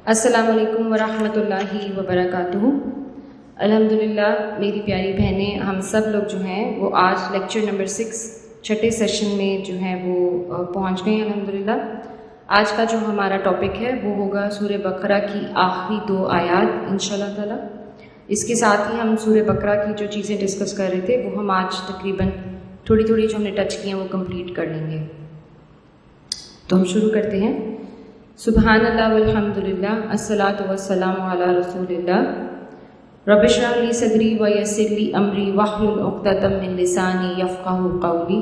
السلام علیکم ورحمۃ اللہ وبرکاتہ۔ الحمدللہ میری پیاری بہنیں، ہم سب لوگ جو ہیں وہ آج لیکچر نمبر 6 چھٹے سیشن میں جو ہیں وہ پہنچ گئے ہیں الحمدللہ۔ آج کا جو ہمارا ٹاپک ہے وہ ہوگا سورہ بقرہ کی آخری 2 آیات انشاءاللہ تعالی۔ اس کے ساتھ ہی ہم سورہ بقرہ کی جو چیزیں ڈسکس کر رہے تھے وہ ہم آج تقریباً تھوڑی جو ہم نے ٹچ کی ہیں وہ کمپلیٹ کر لیں گے۔ تو ہم شروع کرتے ہیں۔ سبحان اللہ والحمد للہ، الصلاۃ والسلام علی رسول اللہ۔ رب اشرح لی صدری ویسر لی امری واحلل عقدۃ من لسانی یفقہوا قولی۔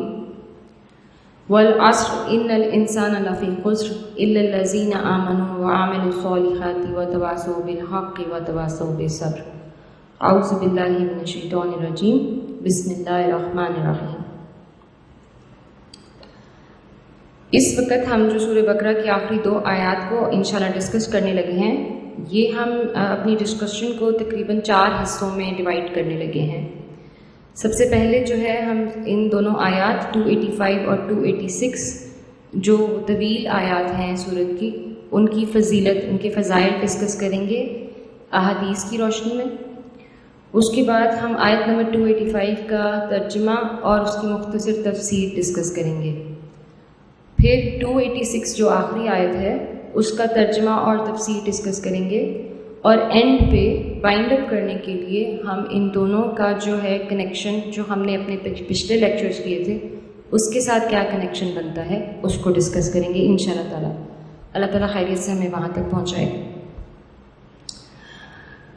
والعصر ان الانسان لفی خسر الا الذین آمنوا وعملوا الصالحات وتواصوا بالحق وتواصوا بالصبر۔ اعوذ باللہ من الشیطان الرجیم، بسم اللہ الرحمن الرحیم۔ اس وقت ہم جو سورہ بقرہ کی آخری 2 آیات کو انشاءاللہ ڈسکس کرنے لگے ہیں، یہ ہم اپنی ڈسکشن کو تقریباً 4 حصوں میں ڈیوائڈ کرنے لگے ہیں۔ سب سے پہلے جو ہے ہم ان دونوں آیات 285 اور 286 جو طویل آیات ہیں سورت کی، ان کی فضیلت، ان کے فضائل ڈسکس کریں گے احادیث کی روشنی میں۔ اس کے بعد ہم آیت نمبر 285 کا ترجمہ اور اس کی مختصر تفسیر ڈسکس کریں گے۔ پھر 286 جو آخری آیت ہے اس کا ترجمہ اور تفسیر ڈسکس کریں گے، اور اینڈ پہ بائنڈ اپ کرنے کے لیے ہم ان دونوں کا جو ہے کنیکشن، جو ہم نے اپنے پچھلے لیکچرز کیے تھے اس کے ساتھ کیا کنیکشن بنتا ہے اس کو ڈسکس کریں گے انشاءاللہ تعالی۔ اللہ تعالیٰ خیریت سے ہمیں وہاں تک پہنچائے۔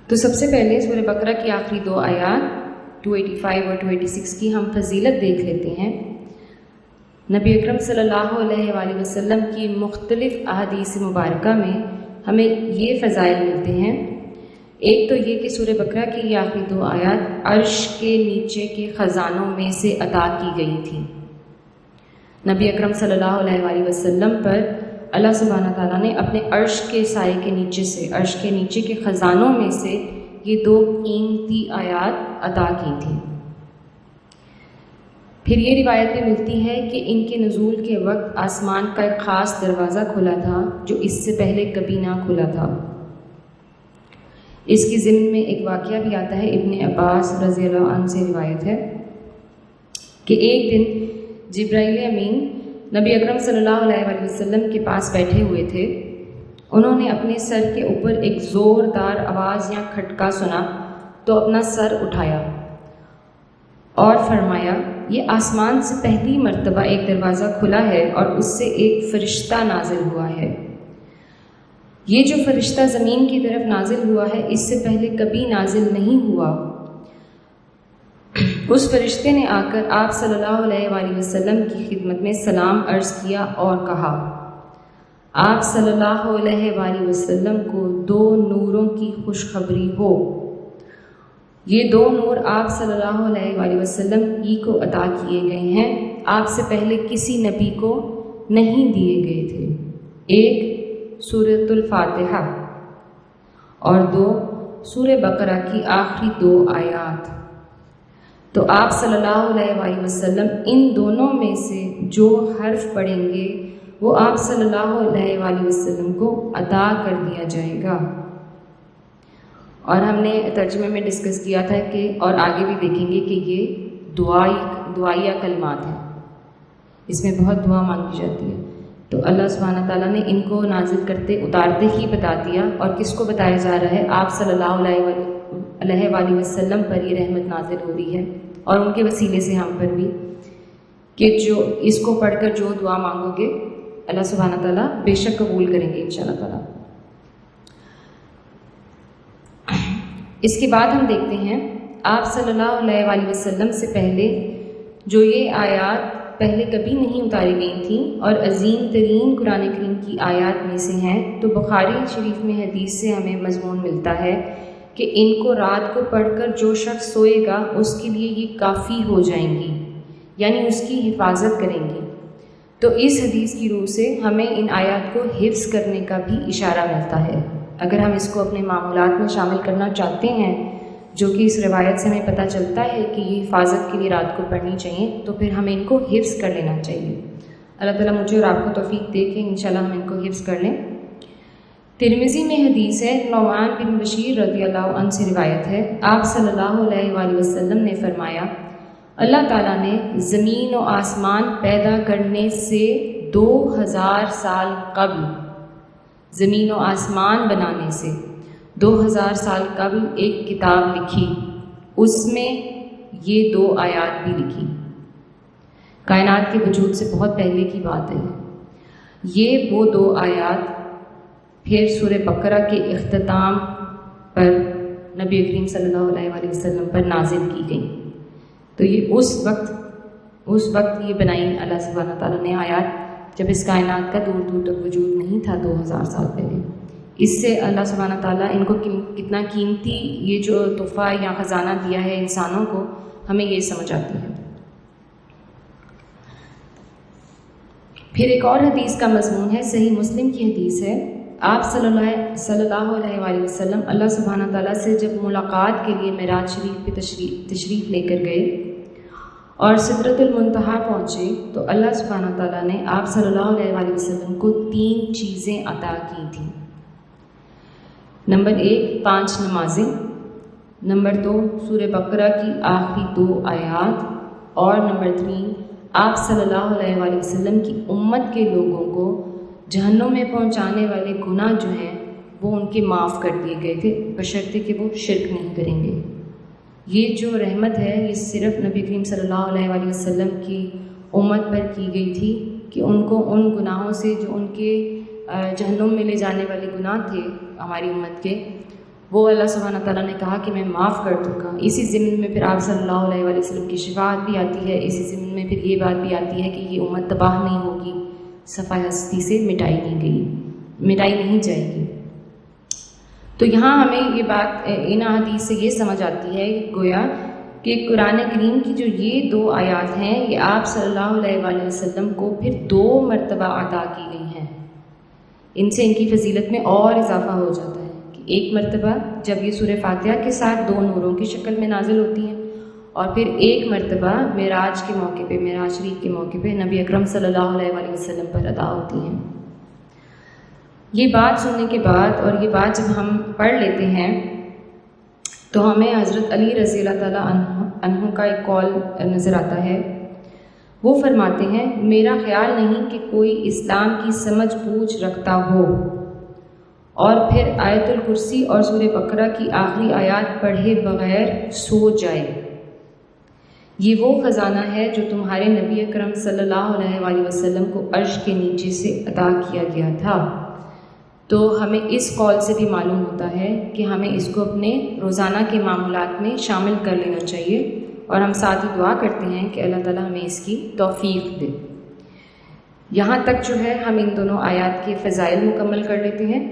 تو سب سے پہلے سورہ بقرہ کی آخری 2 آیات 285 اور 286 کی ہم فضیلت دیکھ لیتے ہیں۔ نبی اکرم صلی اللہ علیہ وآلہ وسلم کی مختلف احادیث مبارکہ میں ہمیں یہ فضائل ملتے ہیں۔ ایک تو یہ کہ سورہ بقرہ کی یہ آخری 2 آیات عرش کے نیچے کے خزانوں میں سے عطا کی گئی تھی۔ نبی اکرم صلی اللہ علیہ وآلہ وسلم پر اللہ سبحانہ تعالیٰ نے اپنے عرش کے سائے کے نیچے سے، عرش کے نیچے کے خزانوں میں سے یہ 2 قیمتی آیات عطا کی تھیں۔ پھر یہ روایتیں ملتی ہیں کہ ان کے نزول کے وقت آسمان کا ایک خاص دروازہ کھلا تھا جو اس سے پہلے کبھی نہ کھلا تھا۔ اس کی ضمن میں ایک واقعہ بھی آتا ہے، ابن عباس رضی اللہ عنہ سے روایت ہے کہ ایک دن جبرائیل امین نبی اکرم صلی اللہ علیہ وآلہ وسلم کے پاس بیٹھے ہوئے تھے۔ انہوں نے اپنے سر کے اوپر ایک زوردار آواز یا کھٹکا سنا تو اپنا سر اٹھایا اور فرمایا، یہ آسمان سے پہلی مرتبہ ایک دروازہ کھلا ہے اور اس سے ایک فرشتہ نازل ہوا ہے۔ یہ جو فرشتہ زمین کی طرف نازل ہوا ہے اس سے پہلے کبھی نازل نہیں ہوا۔ اس فرشتے نے آ کر آپ صلی اللہ علیہ وآلہ وسلم کی خدمت میں سلام عرض کیا اور کہا، آپ صلی اللہ علیہ وآلہ وسلم کو 2 نوروں کی خوشخبری ہو۔ یہ 2 نور آپ صلی اللہ علیہ وآلہ وسلم ہی کو عطا کیے گئے ہیں، آپ سے پہلے کسی نبی کو نہیں دیے گئے تھے۔ ایک سورۃ الفاتحہ اور 2 سورہ بقرہ کی آخری 2 آیات۔ تو آپ صلی اللہ علیہ وآلہ وسلم ان دونوں میں سے جو حرف پڑھیں گے وہ آپ صلی اللہ علیہ وآلہ وسلم کو عطا کر دیا جائے گا۔ اور ہم نے ترجمے میں ڈسکس کیا تھا کہ اور آگے بھی دیکھیں گے کہ یہ دعائیہ کلمات ہیں، اس میں بہت دعا مانگی جاتی ہے۔ تو اللہ سبحانہ تعالیٰ نے ان کو نازل کرتے اتارتے ہی بتا دیا، اور کس کو بتایا جا رہا ہے؟ آپ صلی اللہ علیہ وآلہ وسلم پر یہ رحمت نازل ہو رہی ہے، اور ان کے وسیلے سے ہم پر بھی، کہ جو اس کو پڑھ کر جو دعا مانگو گے اللہ سبحانہ تعالیٰ بے شک قبول کریں گے انشاءاللہ تعالیٰ۔ اس کے بعد ہم دیکھتے ہیں آپ صلی اللہ علیہ وآلہ وسلم سے پہلے جو یہ آیات پہلے کبھی نہیں اتاری گئی تھیں اور عظیم ترین قرآن کریم کی آیات میں سے ہیں، تو بخاری شریف میں حدیث سے ہمیں مضمون ملتا ہے کہ ان کو رات کو پڑھ کر جو شخص سوئے گا اس کے لیے یہ کافی ہو جائیں گی، یعنی اس کی حفاظت کریں گی۔ تو اس حدیث کی روح سے ہمیں ان آیات کو حفظ کرنے کا بھی اشارہ ملتا ہے۔ اگر ہم اس کو اپنے معمولات میں شامل کرنا چاہتے ہیں، جو کہ اس روایت سے ہمیں پتہ چلتا ہے کہ یہ حفاظت کے لیے رات کو پڑھنی چاہیے، تو پھر ہمیں ان کو حفظ کر لینا چاہیے۔ اللہ تعالیٰ مجھے اور آپ کو توفیق دے کہ انشاءاللہ ہم ان کو حفظ کر لیں۔ ترمذی میں حدیث ہے، نعمان بن بشیر رضی اللہ عنہ سے روایت ہے، آپ صلی اللہ علیہ وآلہ وسلم نے فرمایا، اللہ تعالیٰ نے زمین و آسمان پیدا کرنے سے 2000 سال قبل، زمین و آسمان بنانے سے 2000 سال قبل ایک کتاب لکھی، اس میں یہ 2 آیات بھی لکھی۔ کائنات کے وجود سے بہت پہلے کی بات ہے یہ وہ 2 آیات پھر سورہ بقرہ کے اختتام پر نبی کریم صلی اللہ علیہ وآلہ وسلم پر نازل کی گئیں۔ تو یہ اس وقت یہ بنائی اللہ سبحانہ تعالیٰ نے آیات جب اس کائنات کا دور دور تک وجود نہیں تھا 2000 سال پہلے۔ اس سے اللہ سبحانہ تعالیٰ ان کو کتنا قیمتی یہ جو تحفہ یا خزانہ دیا ہے انسانوں کو، ہمیں یہ سمجھ آتی ہے۔ پھر ایک اور حدیث کا مضمون ہے، صحیح مسلم کی حدیث ہے، آپ صلی اللہ علیہ وآلہ وسلم اللہ سبحانہ تعالیٰ سے جب ملاقات کے لیے معراج شریف پہ تشریف لے کر گئے اور سدرۃ المنتہا پہنچے تو اللہ سبحانہ تعالیٰ نے آپ صلی اللہ علیہ وآلہ وسلم کو 3 چیزیں عطا کی تھیں۔ نمبر 1 5 نمازیں، نمبر 2 سورہ بقرہ کی آخری 2 آیات، اور نمبر 3 آپ صلی اللہ علیہ وآلہ وسلم کی امت کے لوگوں کو جہنم میں پہنچانے والے گناہ جو ہیں وہ ان کے معاف کر دیے گئے تھے، بشرطے کہ وہ شرک نہیں کریں گے۔ یہ جو رحمت ہے یہ صرف نبی کریم صلی اللہ علیہ وآلہ وسلم کی امت پر کی گئی تھی کہ ان کو ان گناہوں سے جو ان کے جہنم میں لے جانے والے گناہ تھے ہماری امت کے، وہ اللہ سبحانہ تعالیٰ نے کہا کہ میں معاف کر دوں گا۔ اسی ضمن میں پھر آپ صلی اللہ علیہ وآلہ وسلم کی شفاعت بھی آتی ہے، اسی ضمن میں پھر یہ بات بھی آتی ہے کہ یہ امت تباہ نہیں ہوگی، صفحہ ہستی سے مٹائی نہیں جائے گی۔ تو یہاں ہمیں یہ بات ان حدیث سے یہ سمجھ آتی ہے گویا کہ قرآن کریم کی جو یہ 2 آیات ہیں یہ آپ صلی اللہ علیہ وآلہ وسلم کو پھر 2 مرتبہ عطا کی گئی ہیں۔ ان سے ان کی فضیلت میں اور اضافہ ہو جاتا ہے کہ ایک مرتبہ جب یہ سورہ فاتحہ کے ساتھ 2 نوروں کی شکل میں نازل ہوتی ہیں، اور پھر ایک مرتبہ معراج کے موقع پہ، معراج شریف کے موقع پہ نبی اکرم صلی اللہ علیہ وآلہ وسلم پر ادا ہوتی ہیں۔ یہ بات سننے کے بعد اور یہ بات جب ہم پڑھ لیتے ہیں تو ہمیں حضرت علی رضی اللہ تعالیٰ عنہ کا ایک قول نظر آتا ہے۔ وہ فرماتے ہیں، میرا خیال نہیں کہ کوئی اسلام کی سمجھ بوجھ رکھتا ہو اور پھر آیت الکرسی اور سورہ بقرہ کی آخری آیات پڑھے بغیر سو جائے۔ یہ وہ خزانہ ہے جو تمہارے نبی اکرم صلی اللہ علیہ وآلہ وسلم کو عرش کے نیچے سے عطا کیا گیا تھا۔ تو ہمیں اس قول سے بھی معلوم ہوتا ہے کہ ہمیں اس کو اپنے روزانہ کے معمولات میں شامل کر لینا چاہیے، اور ہم ساتھ ہی دعا کرتے ہیں کہ اللہ تعالیٰ ہمیں اس کی توفیق دے۔ یہاں تک جو ہے ہم ان دونوں آیات کے فضائل مکمل کر لیتے ہیں۔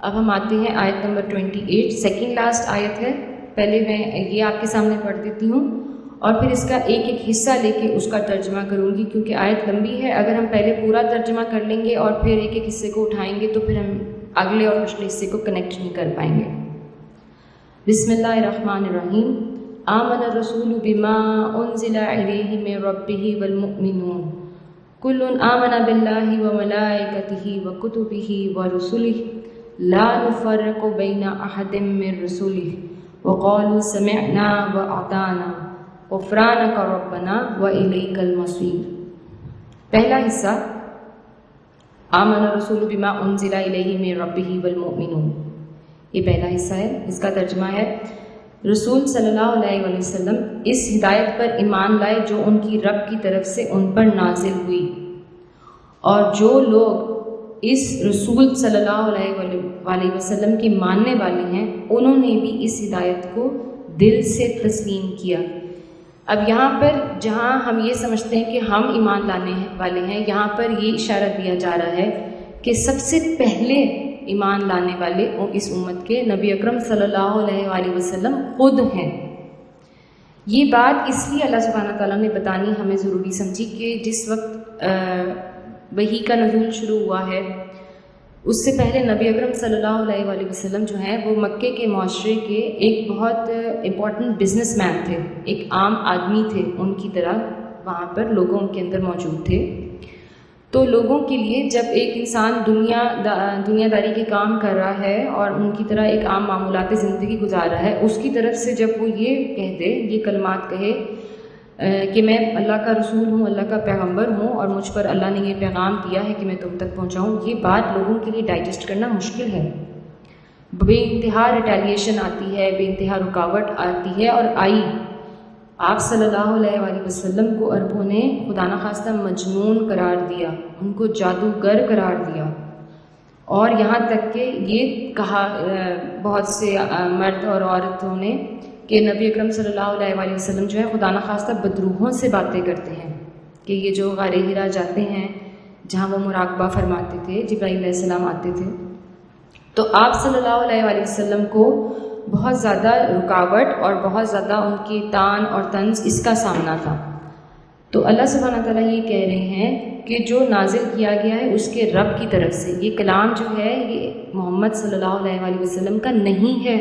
اب ہم آتے ہیں آیت نمبر 28، سیکنڈ لاسٹ آیت ہے۔ پہلے میں یہ آپ کے سامنے پڑھ دیتی ہوں اور پھر اس کا ایک ایک حصہ لے کے اس کا ترجمہ کروں گی، کیونکہ آیت لمبی ہے۔ اگر ہم پہلے پورا ترجمہ کر لیں گے اور پھر ایک ایک حصے کو اٹھائیں گے تو پھر ہم اگلے اور پچھلے حصے کو کنیکٹ نہیں کر پائیں گے۔ بسم اللہ الرحمن الرحیم۔ آمن الرسول بما انزل الیہ من ربہ والمؤمنون کل آمن باللہ وملائکتہ وکتبہ ورسلہ لا نفرق بین احد من رسلہ وقالوا سمعنا واطعنا غفرانک ربنا والیک المصیر۔ پہلا حصہ آمن الرسول بما انزل الیہ من ربہ والمؤمنون، یہ پہلا حصہ ہے۔ اس کا ترجمہ ہے، رسول صلی اللہ علیہ وآلہ وسلم اس ہدایت پر ایمان لائے جو ان کی رب کی طرف سے ان پر نازل ہوئی، اور جو لوگ اس رسول صلی اللہ علیہ وآلہ وسلم کے ماننے والے ہیں انہوں نے بھی اس ہدایت کو دل سے تسلیم کیا۔ اب یہاں پر جہاں ہم یہ سمجھتے ہیں کہ ہم ایمان لانے والے ہیں، یہاں پر یہ اشارہ دیا جا رہا ہے کہ سب سے پہلے ایمان لانے والے اس امت کے نبی اکرم صلی اللہ علیہ وآلہ وسلم خود ہیں۔ یہ بات اس لیے اللہ سبحانہ تعالیٰ نے بتانی ہمیں ضروری سمجھی کہ جس وقت وحی کا نزول شروع ہوا ہے اس سے پہلے نبی اکرم صلی اللہ علیہ وآلہ وسلم جو ہیں وہ مکے کے معاشرے کے ایک بہت امپورٹنٹ بزنس مین تھے، ایک عام آدمی تھے ان کی طرح، وہاں پر لوگوں کے اندر موجود تھے۔ تو لوگوں کے لیے جب ایک انسان دنیا داری کے کام کر رہا ہے اور ان کی طرح ایک عام معمولات زندگی گزار رہا ہے، اس کی طرف سے جب وہ یہ کہہ دے، یہ کلمات کہے کہ میں اللہ کا رسول ہوں، اللہ کا پیغمبر ہوں اور مجھ پر اللہ نے یہ پیغام دیا ہے کہ میں تم تک پہنچاؤں، یہ بات لوگوں کے لیے ڈائجسٹ کرنا مشکل ہے۔ بے انتہا ریٹیلیشن آتی ہے، بے انتہا رکاوٹ آتی ہے، اور آئی۔ آپ صلی اللہ علیہ وآلہ وسلم کو عربوں نے خدا نخواستہ مجنون قرار دیا، ان کو جادوگر قرار دیا، اور یہاں تک کہ یہ کہا بہت سے مرد اور عورتوں نے کہ نبی اکرم صلی اللہ علیہ وآلہ وسلم جو ہے خدا نخواستہ بدروحوں سے باتیں کرتے ہیں، کہ یہ جو غار حرا جاتے ہیں جہاں وہ مراقبہ فرماتے تھے، جبرائیل علیہ السلام آتے تھے، تو آپ صلی اللہ علیہ وآلہ وسلم کو بہت زیادہ رکاوٹ اور بہت زیادہ ان کی طعن اور طنز اس کا سامنا تھا۔ تو اللہ سبحانہ تعالیٰ یہ کہہ رہے ہیں کہ جو نازل کیا گیا ہے اس کے رب کی طرف سے، یہ کلام جو ہے یہ محمد صلی اللہ علیہ وآلہ وسلم کا نہیں ہے،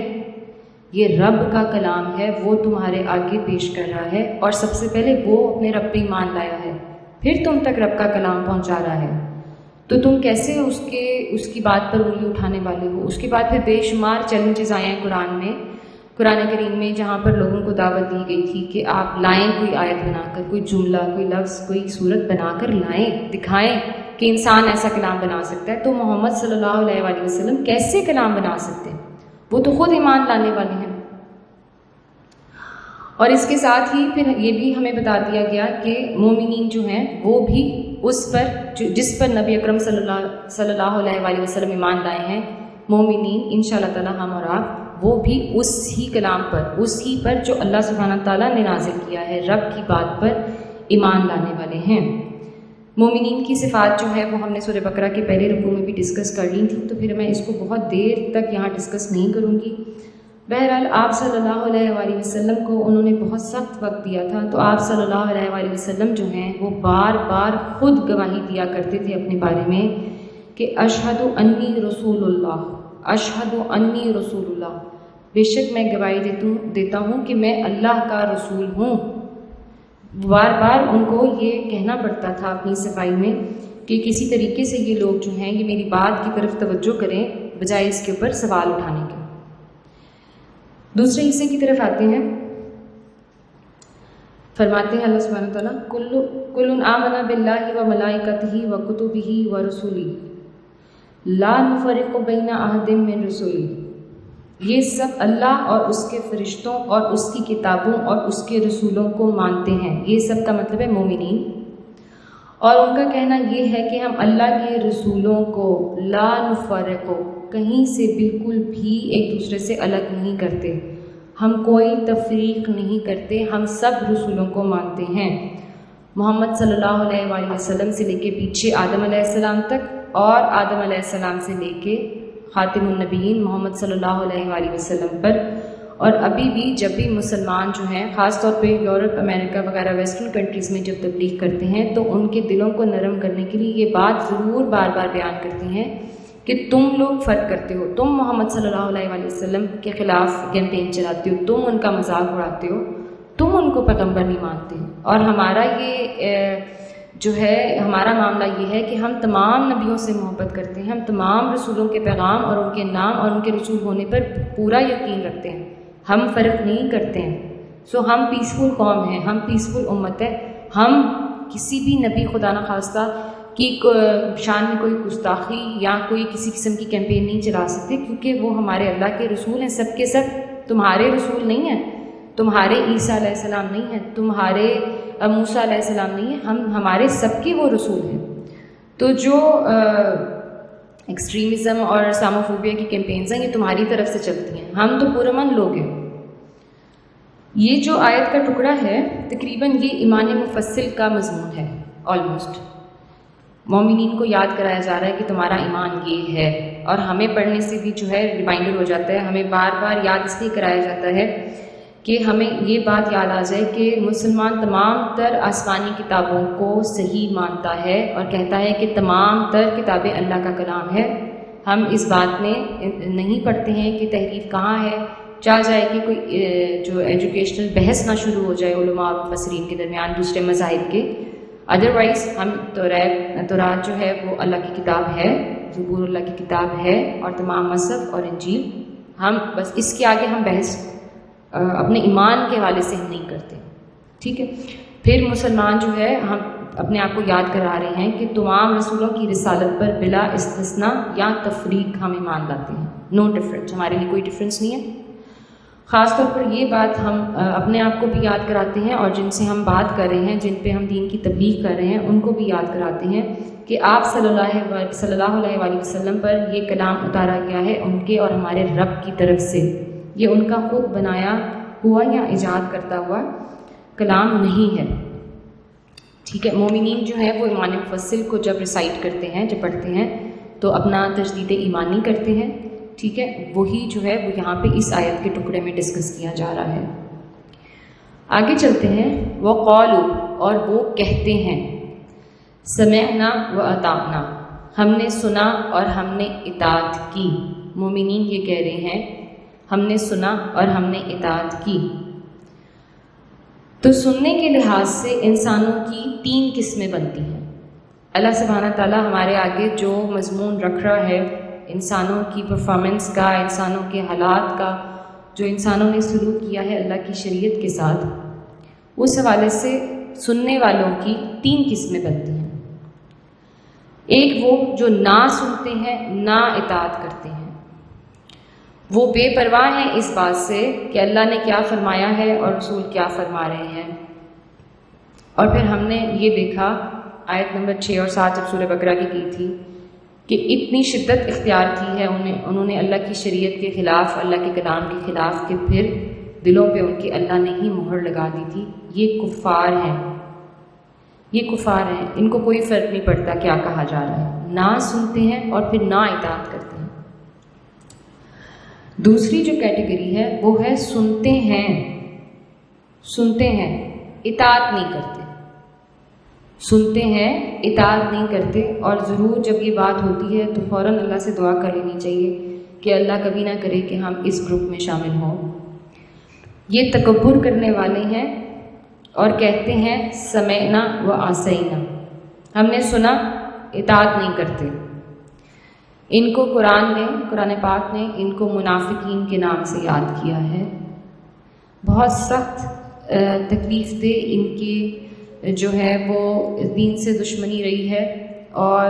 یہ رب کا کلام ہے، وہ تمہارے آگے پیش کر رہا ہے، اور سب سے پہلے وہ اپنے رب پہ ایمان لایا ہے، پھر تم تک رب کا کلام پہنچا رہا ہے، تو تم کیسے اس کی بات پر انگلی اٹھانے والے ہو؟ اس کے بعد پھر بے شمار چیلنجز آئے ہیں قرآن کریم میں، جہاں پر لوگوں کو دعوت دی گئی تھی کہ آپ لائیں کوئی آیت بنا کر، کوئی جملہ، کوئی لفظ، کوئی صورت بنا کر لائیں، دکھائیں کہ انسان ایسا کلام بنا سکتا ہے۔ تو محمد صلی اللہ علیہ وآلہ وسلم کیسے کلام بنا سکتے ہیں؟ وہ تو خود ایمان لانے والے ہیں۔ اور اس کے ساتھ ہی پھر یہ بھی ہمیں بتا دیا گیا کہ مومنین جو ہیں وہ بھی اس پر جس پر نبی اکرم صلی اللہ علیہ وآلہ وسلم ایمان لائے ہیں، مومنین انشاءاللہ تعالی ہم اور آپ، وہ بھی اسی کلام پر، اسی پر جو اللہ سبحانہ تعالیٰ نے نازل کیا ہے، رب کی بات پر ایمان لانے والے ہیں۔ مومنین کی صفات جو ہے وہ ہم نے سورہ بقرہ کے پہلے رکوع میں بھی ڈسکس کر لی تھی، تو پھر میں اس کو بہت دیر تک یہاں ڈسکس نہیں کروں گی۔ بہرحال آپ صلی اللہ علیہ وآلہ وسلم کو انہوں نے بہت سخت وقت دیا تھا، تو آپ صلی اللہ علیہ وآلہ وسلم جو ہیں وہ بار بار خود گواہی دیا کرتے تھے اپنے بارے میں کہ اشہد انی رسول اللہ، اشہد انی رسول اللہ، بے شک میں گواہی دیتا ہوں کہ میں اللہ کا رسول ہوں۔ بار بار ان کو یہ کہنا پڑتا تھا اپنی صفائی میں کہ کسی طریقے سے یہ لوگ جو ہیں یہ میری بات کی طرف توجہ کریں بجائے اس کے اوپر سوال اٹھانے کے۔ دوسرے حصے کی طرف آتے ہیں، فرماتے ہیں اللہ سبحانہ وتعالیٰ کل آمن باللہ و ملائکتہ و کتبہ و رسولہ لا نفرق بین احد من رسولہ، یہ سب اللہ اور اس کے فرشتوں اور اس کی کتابوں اور اس کے رسولوں کو مانتے ہیں، یہ سب کا مطلب ہے مومنین، اور ان کا کہنا یہ ہے کہ ہم اللہ کے رسولوں کو لا نفرق، کہیں سے بالکل بھی ایک دوسرے سے الگ نہیں کرتے، ہم کوئی تفریق نہیں کرتے، ہم سب رسولوں کو مانتے ہیں، محمد صلی اللہ علیہ وآلہ وسلم سے لے کے پیچھے آدم علیہ السلام تک، اور آدم علیہ السلام سے لے کے خاتم النبیین محمد صلی اللہ علیہ وآلہ وسلم پر۔ اور ابھی بھی جب بھی مسلمان جو ہیں خاص طور پہ یورپ، امریکہ وغیرہ ویسٹرن کنٹریز میں جب تبلیغ کرتے ہیں تو ان کے دلوں کو نرم کرنے کے لیے یہ بات ضرور بار بار بیان کرتے ہیں کہ تم لوگ فرق کرتے ہو، تم محمد صلی اللہ علیہ وآلہ وسلم کے خلاف کیمپین چلاتے ہو، تم ان کا مذاق اڑاتے ہو، تم ان کو پیغمبر نہیں مانتے، اور ہمارا یہ جو ہے ہمارا معاملہ یہ ہے کہ ہم تمام نبیوں سے محبت کرتے ہیں، ہم تمام رسولوں کے پیغام اور ان کے نام اور ان کے رسول ہونے پر پورا یقین رکھتے ہیں، ہم فرق نہیں کرتے ہیں۔ سو ہم پیسفل قوم ہیں، ہم پیسفل امت ہے، ہم کسی بھی نبی خدا نخواستہ کی شان میں کوئی گستاخی یا کوئی کسی قسم کی کیمپین نہیں چلا سکتے، کیونکہ وہ ہمارے اللہ کے رسول ہیں، سب کے سب تمہارے رسول نہیں ہیں، تمہارے عیسیٰ علیہ السلام نہیں ہیں، تمہارے موسیٰ علیہ السلام نہیں ہیں، ہمارے سب کے وہ رسول ہیں۔ تو جو ایکسٹریمزم اور اسلاموفوبیا کی کیمپینز ہیں یہ تمہاری طرف سے چلتی ہیں، ہم تو پرامن لوگ ہیں۔ یہ جو آیت کا ٹکڑا ہے تقریباً یہ ایمان مفصل کا مضمون ہے، آلموسٹ مومنین کو یاد کرایا جا رہا ہے کہ تمہارا ایمان یہ ہے، اور ہمیں پڑھنے سے بھی جو ہے ریمائنڈر ہو جاتا ہے، ہمیں بار بار یاد اس لیے کرایا جاتا ہے کہ ہمیں یہ بات یاد آ جائے کہ مسلمان تمام تر آسمانی کتابوں کو صحیح مانتا ہے اور کہتا ہے کہ تمام تر کتابیں اللہ کا کلام ہے۔ ہم اس بات میں نہیں پڑھتے ہیں کہ تحریف کہاں ہے، چاہ جائے کہ کوئی جو ایجوکیشنل بحث نہ شروع ہو جائے علماء اور مفسرین کے درمیان دوسرے مذاہب کے، ادروائز ہم تورات جو ہے وہ اللہ کی کتاب ہے، زبور اللہ کی کتاب ہے، اور تمام مصحف اور انجیل، ہم بس اس کے آگے ہم بحث اپنے ایمان کے حوالے سے ہم نہیں کرتے، ٹھیک ہے۔ پھر مسلمان جو ہے ہم اپنے آپ کو یاد کرا رہے ہیں کہ تمام رسولوں کی رسالت پر بلا استثناء یا تفریق ہم ایمان لاتے ہیں، نو ڈفرنس، ہمارے لیے کوئی ڈفرینس نہیں ہے۔ خاص طور پر یہ بات ہم اپنے آپ کو بھی یاد کراتے ہیں، اور جن سے ہم بات کر رہے ہیں، جن پہ ہم دین کی تبلیغ کر رہے ہیں، ان کو بھی یاد کراتے ہیں کہ آپ صلی اللہ علیہ وآلہ وسلم پر یہ کلام اتارا گیا ہے ان کے اور ہمارے رب کی طرف سے، یہ ان کا خود بنایا ہوا یا ایجاد کرتا ہوا کلام نہیں ہے، ٹھیک ہے۔ مومنین جو ہے وہ ایمان مفصل کو جب ریسائٹ کرتے ہیں، جب پڑھتے ہیں تو اپنا تجدید ایمانی کرتے ہیں، ٹھیک ہے۔ وہی جو ہے وہ یہاں پہ اس آیت کے ٹکڑے میں ڈسکس کیا جا رہا ہے۔ آگے چلتے ہیں، وَقَالُوا، اور وہ کہتے ہیں، سمعنا وَأَطَعْنَا، ہم نے سنا اور ہم نے اطاعت کی۔ مومنین یہ کہہ رہے ہیں ہم نے سنا اور ہم نے اطاعت کی۔ تو سننے کے لحاظ سے انسانوں کی 3 قسمیں بنتی ہیں۔ اللہ سبحانہ تعالیٰ ہمارے آگے جو مضمون رکھ رہا ہے انسانوں کی پرفارمنس کا، انسانوں کے حالات کا، جو انسانوں نے سلوک کیا ہے اللہ کی شریعت کے ساتھ، اس حوالے سے سننے والوں کی 3 قسمیں بنتی ہیں۔ ایک وہ جو نہ سنتے ہیں، نہ اطاعت کرتے ہیں، وہ بے پرواہ ہیں اس بات سے کہ اللہ نے کیا فرمایا ہے اور رسول کیا فرما رہے ہیں۔ اور پھر ہم نے یہ دیکھا آیت نمبر 6 اور 7 جب سورہ بقرہ کی تھی کہ اتنی شدت اختیار کی ہے انہوں نے اللہ کی شریعت کے خلاف، اللہ کے کلام کے خلاف، کہ پھر دلوں پہ ان کی اللہ نے ہی مہر لگا دی تھی۔ یہ کفار ہیں، یہ کفار ہیں، ان کو کوئی فرق نہیں پڑتا کیا کہا جا رہا ہے، نہ سنتے ہیں اور پھر نہ اطاعت کرتے ہیں۔ دوسری جو کیٹیگری ہے وہ ہے سنتے ہیں اطاعت نہیں کرتے، سنتے ہیں اطاعت نہیں کرتے، اور ضرور جب یہ بات ہوتی ہے تو فوراً اللہ سے دعا کر لینی چاہیے کہ اللہ کبھی نہ کرے کہ ہم اس گروپ میں شامل ہوں۔ یہ تکبر کرنے والے ہیں اور کہتے ہیں سمعنا و عصینا، ہم نے سنا، اطاعت نہیں کرتے۔ ان کو قرآن پاک نے ان کو منافقین کے نام سے یاد کیا ہے۔ بہت سخت تکلیف دہ ان کی جو ہے وہ دین سے دشمنی رہی ہے، اور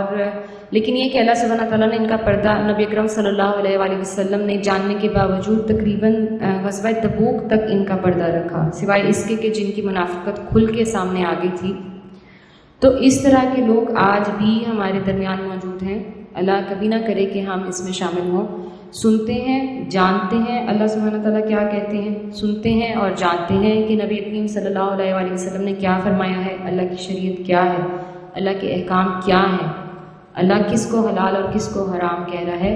لیکن یہ کہ اللہ سبحانہ تعالیٰ نے ان کا پردہ نبی اکرم صلی اللہ علیہ وآلہ وسلم نے جاننے کے باوجود تقریباً غزوہ تبوک تک ان کا پردہ رکھا، سوائے اس کے کہ جن کی منافقت کھل کے سامنے آ گئی تھی۔ تو اس طرح کے لوگ آج بھی ہمارے درمیان موجود ہیں، اللہ کبھی نہ کرے کہ ہم اس میں شامل ہوں۔ سنتے ہیں، جانتے ہیں اللہ سبحانہ تعالیٰ کیا کہتے ہیں، سنتے ہیں اور جانتے ہیں کہ نبی اکرم صلی اللہ علیہ وآلہ وسلم نے کیا فرمایا ہے، اللہ کی شریعت کیا ہے، اللہ کے احکام کیا ہیں، اللہ کس کو حلال اور کس کو حرام کہہ رہا ہے،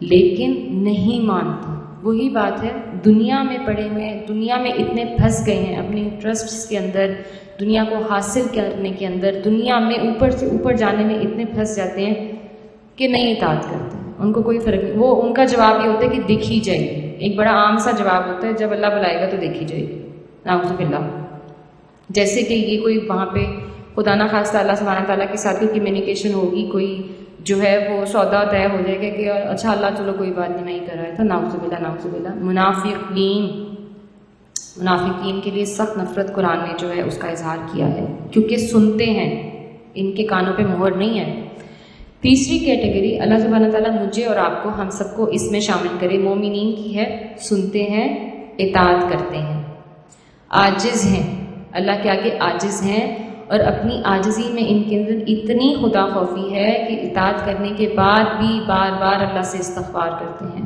لیکن نہیں مانتے۔ وہی بات ہے، دنیا میں پڑے ہوئے ہیں، دنیا میں اتنے پھنس گئے ہیں اپنے انٹرسٹس کے اندر، دنیا کو حاصل کرنے کے اندر، دنیا میں اوپر سے اوپر جانے میں اتنے پھنس جاتے ہیں کہ نہیں اطاعت کرتے، ان کو کوئی فرق نہیں۔ وہ ان کا جواب یہ ہوتا ہے کہ دیکھی جائے گی، ایک بڑا عام سا جواب ہوتا ہے، جب اللہ بلائے گا تو دیکھی جائے گی، نعوذ باللہ۔ جیسے کہ یہ کوئی وہاں پہ خدا نہ خواستہ اللہ سبحانہ تعالیٰ کے ساتھ کوئی کمیونیکیشن ہوگی، کوئی جو ہے وہ سودا طے ہو جائے گا کہ اچھا اللہ چلو کوئی بات نہیں، میں ہی کر رہا تھا، نعوذ باللہ نعوذ باللہ۔ منافقین کے لیے سخت نفرت قرآن نے جو ہے اس کا اظہار کیا ہے، کیونکہ سنتے ہیں، ان کے کانوں پہ مہر نہیں ہے۔ تیسری کیٹیگری اللہ سبحانہ تعالیٰ مجھے اور آپ کو، ہم سب کو اس میں شامل کرے، مومنین کی ہے، سنتے ہیں، اطاعت کرتے ہیں، عاجز ہیں، اللہ کے آگے عاجز ہیں، اور اپنی عاجزی میں ان کے اندر اتنی خدا خوفی ہے کہ اطاعت کرنے کے بعد بھی بار بار اللہ سے استغفار کرتے ہیں،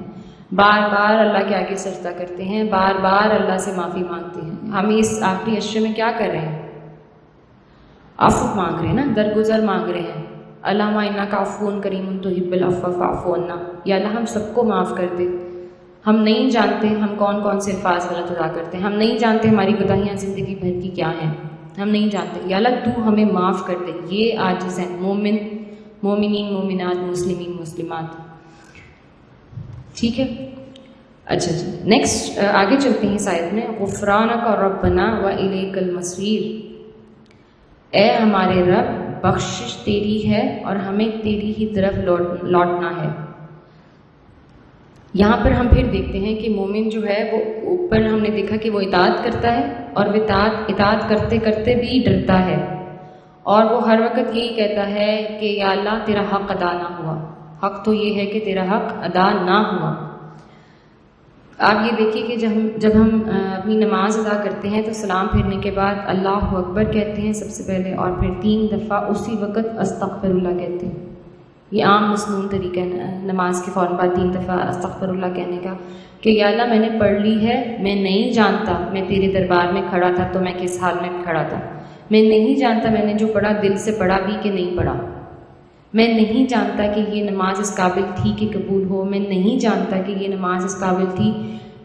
بار بار اللہ کے آگے سجدہ کرتے ہیں، بار بار اللہ سے معافی مانگتے ہیں۔ ہم اس آخری عشرے میں کیا کر رہے ہیں؟ عفو مانگ رہے ہیں نا، درگزر مانگ رہے ہیں، اللہم انک عفو کریم تحب العفو فاعف عنا، یا اللہ ہم سب کو معاف کر دے۔ ہم نہیں جانتے ہم کون کون سے الفاظ غلط ادا کرتے ہیں، ہم نہیں جانتے ہماری کوتاہیاں زندگی بھر کی کیا ہیں، ہم نہیں جانتے، یا اللہ تو ہمیں معاف کر دے۔ یہ عاجز ہیں، مومنین، مومنات، مسلمین، مسلمات، ٹھیک ہے۔ اچھا جی، نیکسٹ آگے چلتے ہیں اس آیت میں، غفرانک ربنا و الیک المصیر۔ اے ہمارے رب بخشش تیری ہے اور ہمیں تیری ہی طرف لوٹنا ہے۔ یہاں پر ہم پھر دیکھتے ہیں کہ مومن جو ہے وہ اوپر ہم نے دیکھا کہ وہ اطاعت کرتا ہے اور وہ اطاعت کرتے کرتے بھی ڈرتا ہے، اور وہ ہر وقت یہی کہتا ہے کہ یا اللہ تیرا حق ادا نہ ہوا، حق تو یہ ہے کہ تیرا حق ادا نہ ہوا۔ آپ یہ دیکھیے کہ جب ہم اپنی نماز ادا کرتے ہیں تو سلام پھرنے کے بعد اللہ اکبر کہتے ہیں سب سے پہلے، اور پھر 3 دفعہ اسی وقت استغفر اللہ کہتے ہیں۔ یہ عام مسنون طریقہ ہے نماز کے فوراً بعد 3 دفعہ استغفر اللہ کہنے کا، کہ یا اللہ میں نے پڑھ لی ہے، میں نہیں جانتا میں تیرے دربار میں کھڑا تھا تو میں کس حال میں کھڑا تھا، میں نہیں جانتا میں نے جو پڑھا دل سے پڑھا بھی کہ نہیں پڑھا، میں نہیں جانتا کہ یہ نماز اس قابل تھی کہ قبول ہو، میں نہیں جانتا کہ یہ نماز اس قابل تھی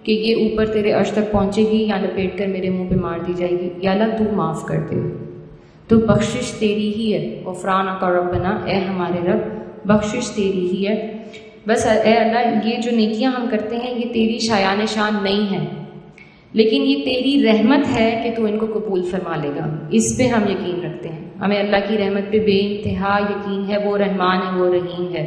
کہ یہ اوپر تیرے عرش تک پہنچے گی یا لپیٹ کر میرے منہ پہ مار دی جائے گی، یا اللہ تو معاف کر دے، تو بخشش تیری ہی ہے، غفرانک ربنا، اے ہمارے رب بخشش تیری ہی ہے۔ بس اے اللہ یہ جو نیکیاں ہم کرتے ہیں یہ تیری شایان شان نہیں ہے، لیکن یہ تیری رحمت ہے کہ تو ان کو قبول فرما لے گا، اس پہ ہم یقین رکھتے ہیں، ہمیں اللہ کی رحمت پہ بے انتہا یقین ہے، وہ رحمان ہے، وہ رحیم ہے،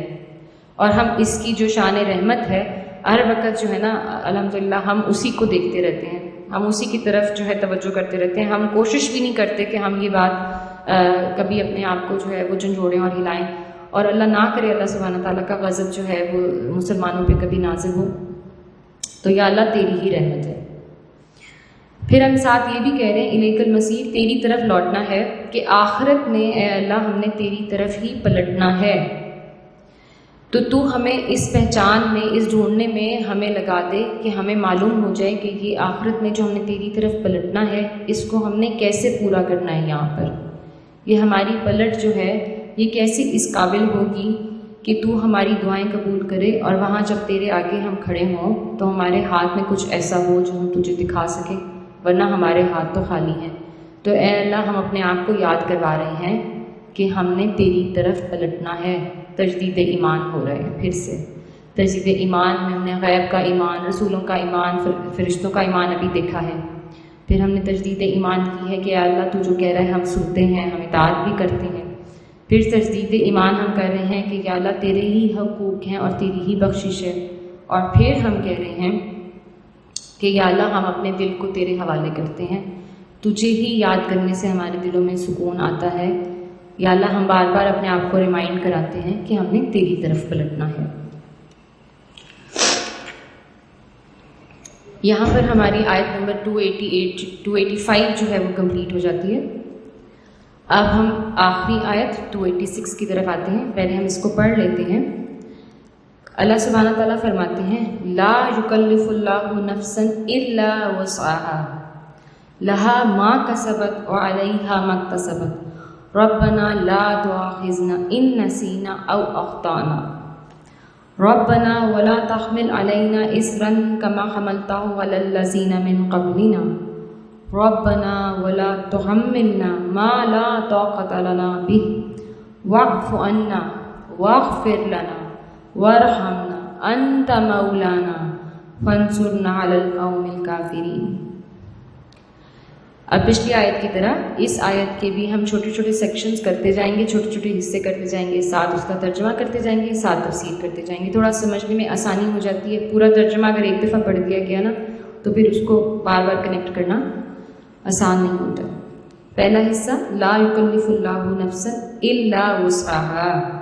اور ہم اس کی جو شان رحمت ہے ہر وقت جو ہے نا الحمدللہ ہم اسی کو دیکھتے رہتے ہیں، ہم اسی کی طرف جو ہے توجہ کرتے رہتے ہیں، ہم کوشش بھی نہیں کرتے کہ ہم یہ بات کبھی اپنے آپ کو جو ہے وہ جھنجھوڑیں اور ہلائیں، اور اللہ نہ کرے اللہ سبحانہ تعالیٰ کا غضب جو ہے وہ مسلمانوں پہ کبھی نازل ہو، تو یا اللہ تیری ہی رحمت ہے۔ پھر ہم ساتھ یہ بھی کہہ رہے ہیں الیک المصیر، تیری طرف لوٹنا ہے، کہ آخرت میں اے اللہ ہم نے تیری طرف ہی پلٹنا ہے، تو ہمیں اس پہچان میں اس ڈھونڈنے میں ہمیں لگا دے کہ ہمیں معلوم ہو جائے کہ یہ آخرت میں جو ہم نے تیری طرف پلٹنا ہے اس کو ہم نے کیسے پورا کرنا ہے، یہاں پر یہ ہماری پلٹ جو ہے یہ کیسے اس قابل ہوگی کہ تو ہماری دعائیں قبول کرے، اور وہاں جب تیرے آگے ہم کھڑے ہوں تو ہمارے ہاتھ میں کچھ ایسا ہو جو ہم تجھے دکھا سکیں، ورنہ ہمارے ہاتھ تو خالی ہیں۔ تو اے اللہ ہم اپنے آپ کو یاد کروا رہے ہیں کہ ہم نے تیری طرف پلٹنا ہے، تجدید ایمان ہو رہا ہے، پھر سے تجدید ایمان میں ہم نے غیب کا ایمان، رسولوں کا ایمان، فرشتوں کا ایمان ابھی دیکھا ہے، پھر ہم نے تجدید ایمان کی ہے کہ اے اللہ تو جو کہہ رہا ہے ہم سنتے ہیں، ہم اطاعت بھی کرتے ہیں، پھر تجدید ایمان ہم کہہ رہے ہیں کہ یا اللہ تیرے ہی حقوق ہیں اور تیری ہی بخشش ہے، اور پھر ہم کہہ رہے ہیں کہ یا اللہ ہم اپنے دل کو تیرے حوالے کرتے ہیں، تجھے ہی یاد کرنے سے ہمارے دلوں میں سکون آتا ہے، یا اللہ ہم بار بار اپنے آپ کو ریمائنڈ کراتے ہیں کہ ہم نے تیری طرف پلٹنا ہے۔ یہاں پر ہماری آیت نمبر 285 جو ہے وہ کمپلیٹ ہو جاتی ہے۔ اب ہم آخری آیت 286 کی طرف آتے ہیں، پہلے ہم اس کو پڑھ لیتے ہیں۔ اللہ سبحانہ تعالیٰ فرماتے ہیں لا یکلف اللہ نفسا الا وسعها لها ما کسبت وعلیہا ما اکتسبت ربنا لا تؤاخذنا ان نسینا او اخطانا ربنا ولا تحمل علینا اصرا كما حملته على الذین من قبلنا ربنا ولا تحملنا ما لا طاقة لنا به واعف عنا واغفر لنا وارحمنا انت مولانا فانصرنا على القوم الكافرین۔ اب پچھلی آیت کی طرح اس آیت کے بھی ہم چھوٹے چھوٹے سیکشنز کرتے جائیں گے، چھوٹے چھوٹے حصے کرتے جائیں گے، ساتھ اس کا ترجمہ کرتے جائیں گے، ساتھ تفسیر کرتے جائیں گے، تھوڑا سمجھنے میں آسانی ہو جاتی ہے۔ پورا ترجمہ اگر ایک دفعہ پڑھ دیا گیا نا تو پھر اس کو بار بار کنیکٹ کرنا آسان نہیں ہوتا۔ پہلا حصہ لا یکلف اللہ نفسا الا وسعها،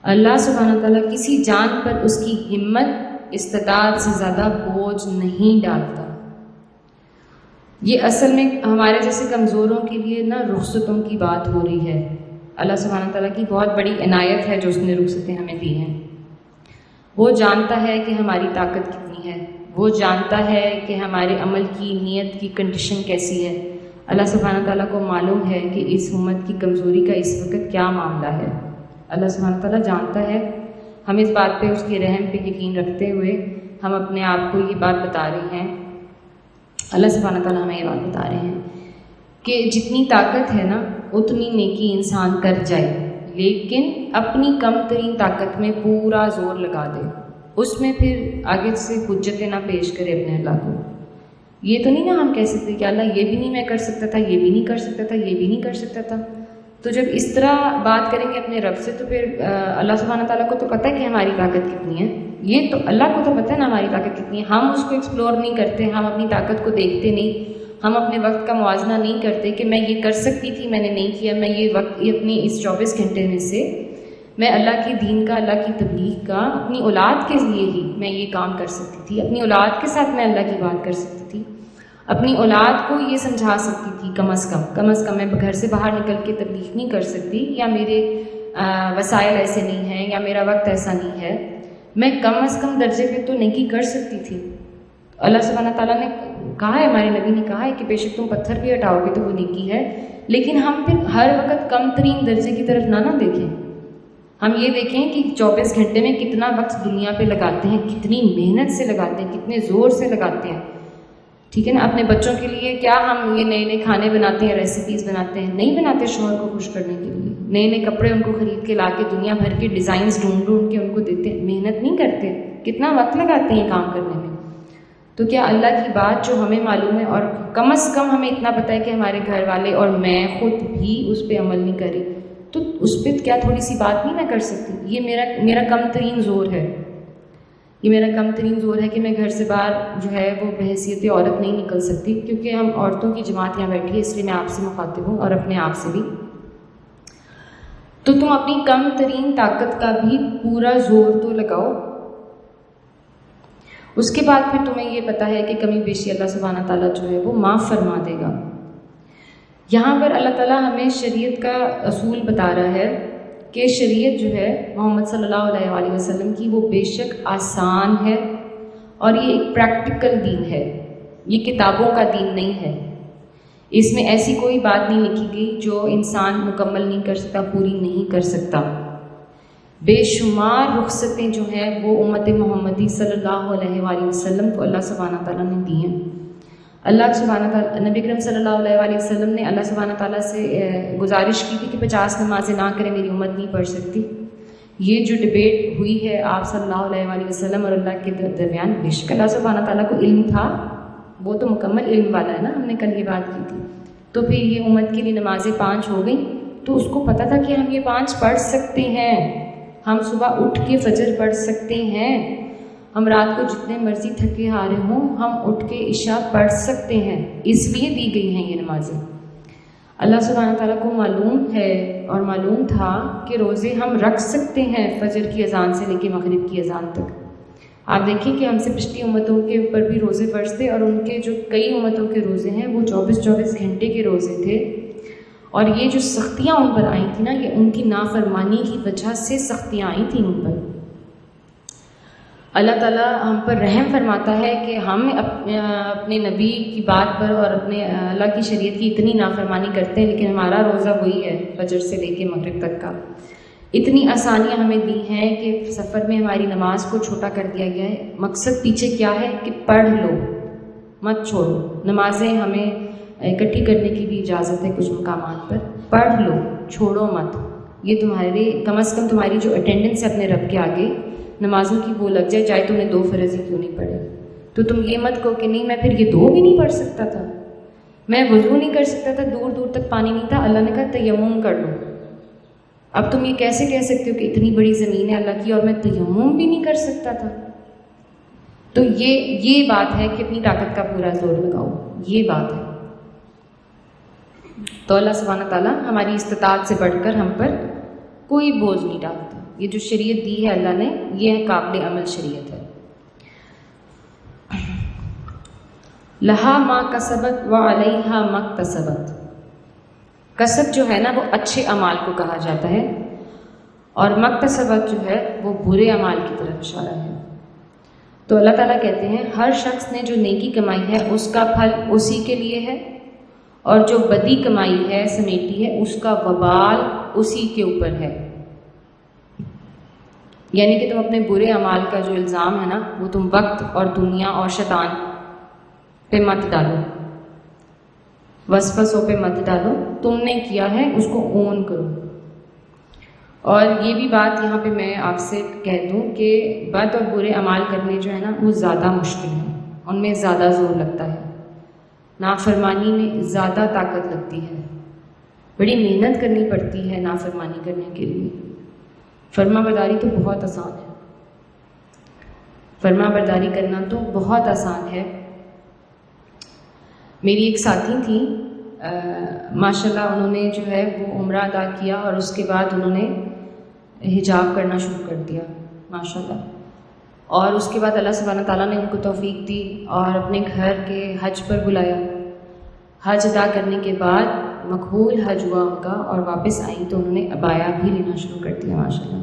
اللہ سبحانہ تعالیٰ کسی جان پر اس کی ہمت استطاعت سے زیادہ بوجھ نہیں ڈالتا۔ یہ اصل میں ہمارے جیسے کمزوروں کے لیے نا رخصتوں کی بات ہو رہی ہے۔ اللہ سبحانہ تعالیٰ کی بہت بڑی عنایت ہے جو اس نے رخصتیں ہمیں دی ہیں۔ وہ جانتا ہے کہ ہماری طاقت کتنی ہے، وہ جانتا ہے کہ ہمارے عمل کی نیت کی کنڈیشن کیسی ہے۔ اللہ سبحانہ تعالیٰ کو معلوم ہے کہ اس امت کی کمزوری کا اس وقت کیا معاملہ ہے۔ اللہ سبحانہ تعالیٰ جانتا ہے، ہم اس بات پہ اس کے رحم پہ یقین رکھتے ہوئے ہم اپنے آپ کو یہ بات بتا رہے ہیں، اللہ سبحانہ تعالیٰ ہمیں یہ بات بتا رہے ہیں کہ جتنی طاقت ہے نا اتنی نیکی انسان کر جائے، لیکن اپنی کم ترین طاقت میں پورا زور لگا دے، اس میں پھر آگے سے حجتیں نہ پیش کرے اپنے اللہ کو۔ یہ تو نہیں نا ہم کہہ سکتے کہ اللہ یہ بھی نہیں میں کر سکتا تھا، یہ بھی نہیں کر سکتا تھا، یہ بھی نہیں کر سکتا تھا. تو جب اس طرح بات کریں گے اپنے رب سے تو پھر اللہ سبحانہ تعالیٰ کو تو پتہ ہے کہ ہماری طاقت کتنی ہے. یہ تو اللہ کو تو پتہ ہے نا ہماری طاقت کتنی ہے. ہم اس کو ایکسپلور نہیں کرتے، ہم اپنی طاقت کو دیکھتے نہیں، ہم اپنے وقت کا موازنہ نہیں کرتے کہ میں یہ کر سکتی تھی میں نے نہیں کیا، میں یہ وقت اپنی اس 24 گھنٹے میں سے میں اللہ کی دین کا، اللہ کی تبلیغ کا، اپنی اولاد کے لیے ہی میں یہ کام کر سکتی تھی، اپنی اولاد کے ساتھ میں اللہ کی بات کر سکتی تھی، اپنی اولاد کو یہ سمجھا سکتی تھی. کم از کم میں گھر سے باہر نکل کے تبلیغ نہیں کر سکتی، یا میرے وسائل ایسے نہیں ہیں، یا میرا وقت ایسا نہیں ہے، میں کم از کم درجے پہ تو نیکی کر سکتی تھی. اللہ سبحانہ تعالیٰ نے کہا ہے، ہمارے نبی نے کہا ہے کہ بے شک تم پتھر بھی ہٹاؤ گے تو وہ نیکی ہے. لیکن ہم پھر ہر وقت کم ترین درجے کی طرف نہ دیکھیں. ہم یہ دیکھیں کہ 24 گھنٹے میں کتنا وقت دنیا پہ لگاتے ہیں، کتنی محنت سے لگاتے ہیں، کتنے زور سے لگاتے ہیں. ٹھیک ہے نا. اپنے بچوں کے لیے کیا ہم یہ نئے کھانے بناتے ہیں، ریسیپیز بناتے ہیں؟ نہیں بناتے. شوہر کو خوش کرنے کے لیے نئے کپڑے ان کو خرید کے لا کے دنیا بھر کے ڈیزائنز ڈھونڈ کے ان کو دیتے ہیں. محنت نہیں کرتے، کتنا وقت لگاتے ہیں کام کرنے میں. تو کیا اللہ کی بات جو ہمیں معلوم ہے اور کم از کم ہمیں اتنا پتہ ہے کہ ہمارے گھر والے اور میں خود بھی اس پہ عمل نہیں کری، تو اس پہ کیا تھوڑی سی بات نہیں میں کر سکتی؟ یہ میرا کم ترین زور ہے. یہ میرا کم ترین زور ہے کہ میں گھر سے باہر جو ہے وہ بحیثیت عورت نہیں نکل سکتی، کیونکہ ہم عورتوں کی جماعت یہاں بیٹھی ہے، اس لیے میں آپ سے مخاطب ہوں اور اپنے آپ سے بھی. تو تم اپنی کم ترین طاقت کا بھی پورا زور تو لگاؤ. اس کے بعد پھر تمہیں یہ پتہ ہے کہ کمی بیشی اللہ سبحانہ تعالیٰ جو ہے وہ معاف فرما دے گا. یہاں پر اللہ تعالیٰ ہمیں شریعت کا اصول بتا رہا ہے کہ شریعت جو ہے محمد صلی اللہ علیہ وآلہ وسلم کی، وہ بے شک آسان ہے اور یہ ایک پریکٹیکل دین ہے، یہ کتابوں کا دین نہیں ہے. اس میں ایسی کوئی بات نہیں لکھی گئی جو انسان مکمل نہیں کر سکتا، پوری نہیں کر سکتا. بے شمار رخصتیں جو ہیں وہ امت محمدی صلی اللہ علیہ وآلہ وسلم کو اللہ سبحانہ تعالیٰ نے دی ہیں. اللہ سبحانہ تعالیٰ، نبی کریم صلی اللہ علیہ وآلہ وسلم نے اللہ سبحانہ تعالیٰ سے گزارش کی تھی کہ 50 نمازیں نہ کریں، میری امت نہیں پڑھ سکتی. یہ جو ڈبیٹ ہوئی ہے آپ صلی اللہ علیہ وآلہ وسلم اور اللہ کے درمیان، بے شک اللہ سبحانہ تعالیٰ کو علم تھا، وہ تو مکمل علم والا ہے نا، ہم نے کل یہ بات کی تھی. تو پھر یہ امت کے لیے نمازیں 5 ہو گئیں، تو اس کو پتہ تھا کہ ہم یہ 5 پڑھ سکتے ہیں. ہم صبح اٹھ کے فجر پڑھ سکتے ہیں، ہم رات کو جتنے مرضی تھکے ہارے ہوں ہم اٹھ کے عشاء پڑھ سکتے ہیں. اس لیے دی گئی ہیں یہ نمازیں. اللہ سبحانہ تعالیٰ کو معلوم ہے اور معلوم تھا کہ روزے ہم رکھ سکتے ہیں فجر کی اذان سے لے کے مغرب کی اذان تک. آپ دیکھیں کہ ہم سے پچھلی امتوں کے اوپر بھی روزے فرض تھے، اور ان کے جو کئی امتوں کے روزے ہیں وہ 24 گھنٹے کے روزے تھے. اور یہ جو سختیاں ان پر آئی تھیں نا، یہ ان کی نافرمانی کی وجہ سے سختیاں آئی تھیں ان پر. اللہ تعالیٰ ہم پر رحم فرماتا ہے کہ ہم اپنے نبی کی بات پر اور اپنے اللہ کی شریعت کی اتنی نافرمانی کرتے ہیں، لیکن ہمارا روزہ وہی ہے فجر سے لے کے مغرب تک کا. اتنی آسانیاں ہمیں دی ہیں کہ سفر میں ہماری نماز کو چھوٹا کر دیا گیا ہے. مقصد پیچھے کیا ہے کہ پڑھ لو، مت چھوڑو. نمازیں ہمیں اکٹھی کرنے کی بھی اجازت ہے کچھ مقامات پر. پڑھ لو، چھوڑو مت. یہ تمہارے کم از کم تمہاری جو اٹینڈنس ہے اپنے رب کے آگے نمازوں کی وہ لگ جائے، چاہے تم نے 2 فرض ہی کیوں نہیں پڑھے. تو تم یہ مت کہو کہ نہیں میں پھر یہ 2 بھی نہیں پڑھ سکتا تھا، میں وضو نہیں کر سکتا تھا، دور دور تک پانی نہیں تھا، اللہ نے کہا تیمم کر لو. اب تم یہ کیسے کہہ سکتے ہو کہ اتنی بڑی زمین ہے اللہ کی اور میں تیمم بھی نہیں کر سکتا تھا؟ تو یہ بات ہے کہ اپنی طاقت کا پورا زور لگاؤ، یہ بات ہے. تو اللہ سبحانہ تعالیٰ ہماری استطاعت سے بڑھ کر ہم پر کوئی بوجھ نہیں ڈالتا. یہ جو شریعت دی ہے اللہ نے، یہ قابل عمل شریعت ہے. لہا ما کسبت وعلیہا ما اکتسبت. کسب جو ہے نا وہ اچھے اعمال کو کہا جاتا ہے، اور مکتسبت جو ہے وہ برے اعمال کی طرف اشارہ ہے. تو اللہ تعالیٰ کہتے ہیں ہر شخص نے جو نیکی کمائی ہے اس کا پھل اسی کے لیے ہے، اور جو بدی کمائی ہے سمیٹی ہے اس کا وبال اسی کے اوپر ہے. یعنی کہ تم اپنے برے اعمال کا جو الزام ہے نا وہ تم وقت اور دنیا اور شیطان پہ مت ڈالو، وسوسوں پہ مت ڈالو. تم نے کیا ہے اس کو اون کرو. اور یہ بھی بات یہاں پہ میں آپ سے کہہ دوں کہ بد اور برے اعمال کرنے جو ہے نا وہ زیادہ مشکل ہیں، ان میں زیادہ زور لگتا ہے. نافرمانی میں زیادہ طاقت لگتی ہے، بڑی محنت کرنی پڑتی ہے نافرمانی کرنے کے لیے۔ فرما برداری تو بہت آسان ہے، فرما برداری کرنا تو بہت آسان ہے۔ میری ایک ساتھی تھی، ماشاءاللہ انہوں نے جو ہے وہ عمرہ ادا کیا اور اس کے بعد انہوں نے حجاب کرنا شروع کر دیا ماشاءاللہ، اور اس کے بعد اللہ سبحانہ تعالیٰ نے ان کو توفیق دی اور اپنے گھر کے حج پر بلایا۔ حج ادا کرنے کے بعد مقبول حج ہوا ان کا اور واپس آئیں تو انہوں نے عبایا بھی لینا شروع کر دیا ماشاءاللہ۔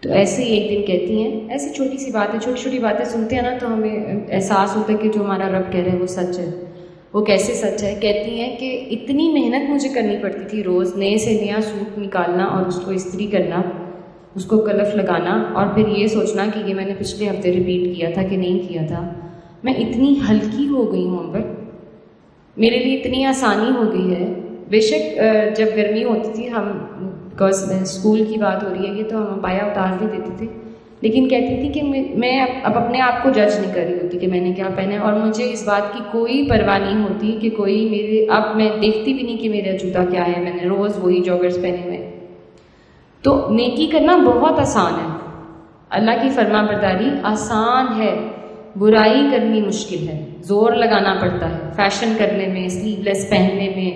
تو ایسے ہی ایک دن کہتی ہیں، ایسی چھوٹی سی باتیں، چھوٹی چھوٹی باتیں سنتے ہیں نا تو ہمیں احساس ہوتا ہے کہ جو ہمارا رب کہہ رہے ہیں وہ سچ ہے۔ وہ کیسے سچ ہے؟ کہتی ہیں کہ اتنی محنت مجھے کرنی پڑتی تھی، روز نئے سے نیا سوٹ نکالنا اور اس کو استری کرنا، اس کو کلف لگانا اور پھر یہ سوچنا کہ یہ میں نے پچھلے ہفتے ریپیٹ کیا تھا کہ نہیں کیا تھا۔ میں اتنی ہلکی ہو گئی ہوں اب، میرے لیے اتنی آسانی ہو گئی ہے۔ بے شک جب گرمی ہوتی تھی، ہم بیکاز اسکول کی بات ہو رہی ہے یہ، تو ہم عبایا اتار بھی دیتے تھے، لیکن کہتی تھی کہ میں اب اپنے آپ کو جج نہیں کر رہی ہوتی کہ میں نے کیا پہنا ہے، اور مجھے اس بات کی کوئی پرواہ نہیں ہوتی کہ کوئی میرے، اب میں دیکھتی بھی نہیں کہ میرا جوتا کیا ہے، میں نے روز وہی جاگرز پہنے ہوئے۔ تو نیکی کرنا بہت آسان ہے، اللہ کی فرما برداری آسان ہے، برائی کرنی مشکل ہے، زور لگانا پڑتا ہے فیشن کرنے میں، سلیو لیس پہننے میں،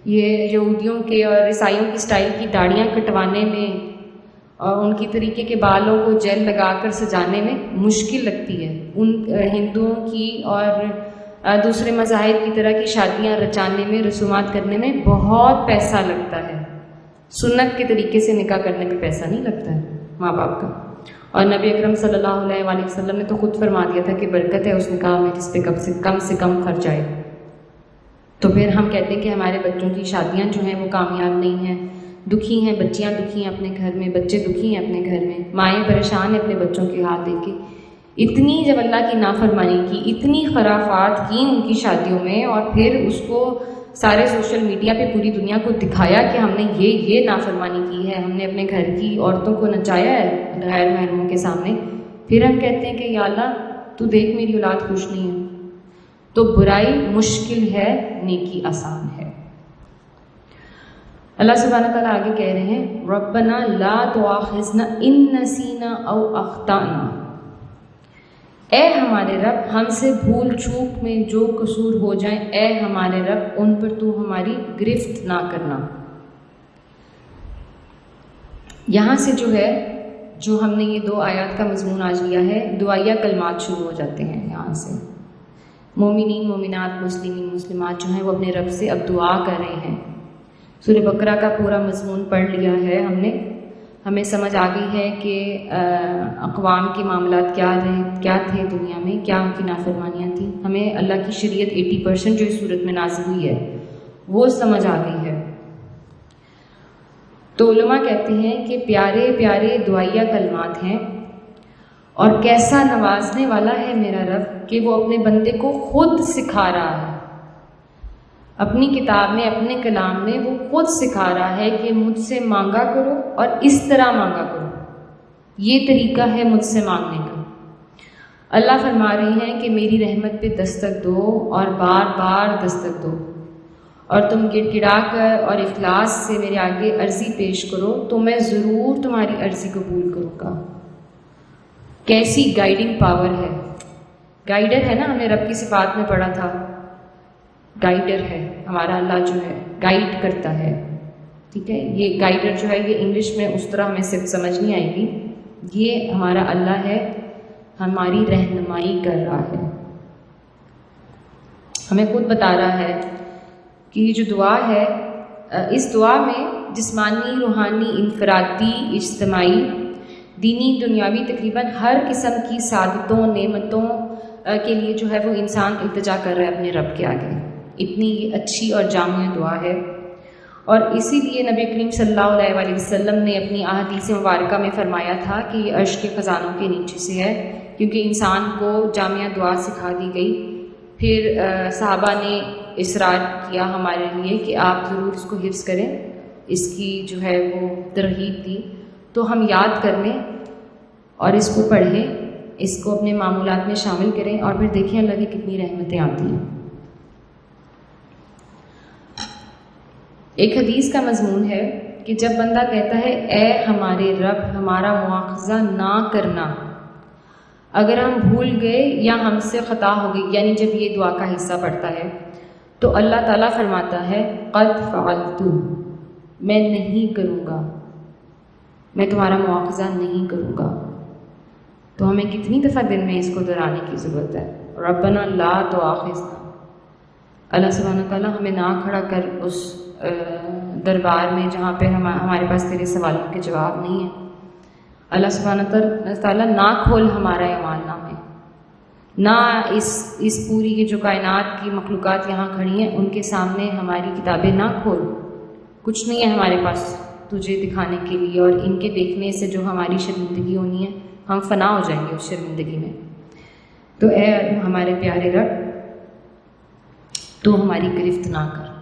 یہ یہودیوں کے اور عیسائیوں کی سٹائل کی داڑیاں کٹوانے میں اور ان کی طریقے کے بالوں کو جیل لگا کر سجانے میں مشکل لگتی ہے۔ ان ہندوؤں کی اور دوسرے مذاہب کی طرح کی شادیاں رچانے میں، رسومات کرنے میں بہت پیسہ لگتا ہے۔ سنت کے طریقے سے نکاح کرنے میں پیسہ نہیں لگتا ہے ماں باپ کا، اور نبی اکرم صلی اللہ علیہ وآلہ وسلم نے تو خود فرما دیا تھا کہ برکت ہے اس نکاح میں جس پہ کم سے کم خرچ آئے۔ تو پھر ہم کہتے ہیں کہ ہمارے بچوں کی شادیاں جو ہیں وہ کامیاب نہیں ہیں، دکھی ہیں، بچیاں دکھی ہیں اپنے گھر میں، بچے دکھی ہیں اپنے گھر میں، مائیں پریشان ہیں اپنے بچوں کے حال دیکھ کے۔ اتنی جب اللہ کی نافرمانی کی، اتنی خرافات کی ان کی شادیوں میں، اور پھر اس کو سارے سوشل میڈیا پہ پوری دنیا کو دکھایا کہ ہم نے یہ نافرمانی کی ہے، ہم نے اپنے گھر کی عورتوں کو نچایا ہے غیر محرموں کے سامنے، پھر ہم کہتے ہیں کہ یا اللہ تو دیکھ میری اولاد خوش نہیں ہے۔ تو برائی مشکل ہے، نیکی آسان ہے۔ اللہ سبحانہ تعالیٰ آگے کہہ رہے ہیں ربنا لا تؤاخذنا ان نسینا او اخطانا، اے ہمارے رب ہم سے بھول چوک میں جو قصور ہو جائیں، اے ہمارے رب ان پر تو ہماری گرفت نہ کرنا۔ یہاں سے جو ہے، جو ہم نے یہ 2 آیات کا مضمون آج لیا ہے، دعائیہ کلمات شروع ہو جاتے ہیں یہاں سے۔ مومنین، مومنات، مسلمین، مسلمات جو ہیں وہ اپنے رب سے اب دعا کر رہے ہیں۔ سورہ بقرہ کا پورا مضمون پڑھ لیا ہے ہم نے، ہمیں سمجھ آ گئی ہے کہ اقوام کے معاملات کیا تھے دنیا میں، کیا ان کی نافرمانیاں تھیں، ہمیں اللہ کی شریعت 80% جو اس صورت میں نازل ہوئی ہے وہ سمجھ آ گئی ہے۔ تو علماء کہتے ہیں کہ پیارے پیارے دعائیہ کلمات ہیں، اور کیسا نوازنے والا ہے میرا رب کہ وہ اپنے بندے کو خود سکھا رہا ہے، اپنی کتاب میں، اپنے کلام میں وہ خود سکھا رہا ہے کہ مجھ سے مانگا کرو اور اس طرح مانگا کرو، یہ طریقہ ہے مجھ سے مانگنے کا۔ اللہ فرما رہے ہیں کہ میری رحمت پہ دستک دو اور بار بار دستک دو، اور تم گڑ گڑا کر اور اخلاص سے میرے آگے عرضی پیش کرو تو میں ضرور تمہاری عرضی قبول کروں گا۔ کیسی گائیڈنگ پاور ہے، گائیڈر ہے نا، ہم نے رب کی صفات میں پڑھا تھا، گائیڈر ہے ہمارا اللہ، جو ہے گائیڈ کرتا ہے، ٹھیک ہے۔ یہ گائیڈر جو ہے یہ انگلش میں اس طرح ہمیں صرف سمجھ نہیں آئے گی، یہ ہمارا اللہ ہے، ہماری رہنمائی کر رہا ہے، ہمیں خود بتا رہا ہے کہ یہ جو دعا ہے، اس دعا میں جسمانی، روحانی، انفرادی، اجتماعی، دینی، دنیاوی، تقریباً ہر قسم کی سعادتوں، نعمتوں کے لیے جو ہے وہ انسان التجا کر رہا ہے اپنے رب کے آگے۔ اتنی اچھی اور جامع دعا ہے، اور اسی لیے نبی کریم صلی اللہ علیہ وآلہ وسلم نے اپنی احادیث مبارکہ میں فرمایا تھا کہ یہ عرش کے خزانوں کے نیچے سے ہے، کیونکہ انسان کو جامع دعا سکھا دی گئی۔ پھر صحابہ نے اصرار کیا ہمارے لیے کہ آپ ضرور اس کو حفظ کریں، اس کی جو ہے وہ ترغیب دی، تو ہم یاد کر لیں اور اس کو پڑھیں، اس کو اپنے معمولات میں شامل کریں، اور پھر دیکھیں اللہ کی کتنی رحمتیں آتی ہیں۔ ایک حدیث کا مضمون ہے کہ جب بندہ کہتا ہے اے ہمارے رب ہمارا مواخذہ نہ کرنا، اگر ہم بھول گئے یا ہم سے خطا ہو گئی، یعنی جب یہ دعا کا حصہ پڑتا ہے تو اللہ تعالیٰ فرماتا ہے قد فعلت، میں نہیں کروں گا، میں تمہارا مواخذہ نہیں کروں گا۔ تو ہمیں کتنی دفعہ دن میں اس کو دہرانے کی ضرورت ہے، ربنا لا تؤاخذنا، اللہ سبحانہ تعالیٰ ہمیں نہ کھڑا کر اس دربار میں جہاں پہ ہمارے پاس تیرے سوالوں کے جواب نہیں ہیں۔ اللہ سبحانہ تعالیٰ نہ کھول ہمارا ایمان نامے، نہ اس پوری کی جو کائنات کی مخلوقات یہاں کھڑی ہیں ان کے سامنے ہماری کتابیں نہ کھول، کچھ نہیں ہے ہمارے پاس تجھے دکھانے کے لیے، اور ان کے دیکھنے سے جو ہماری شرمندگی ہونی ہے ہم فنا ہو جائیں گے اس شرمندگی میں۔ تو اے ہمارے پیارے رب تو ہماری گرفت نہ کر۔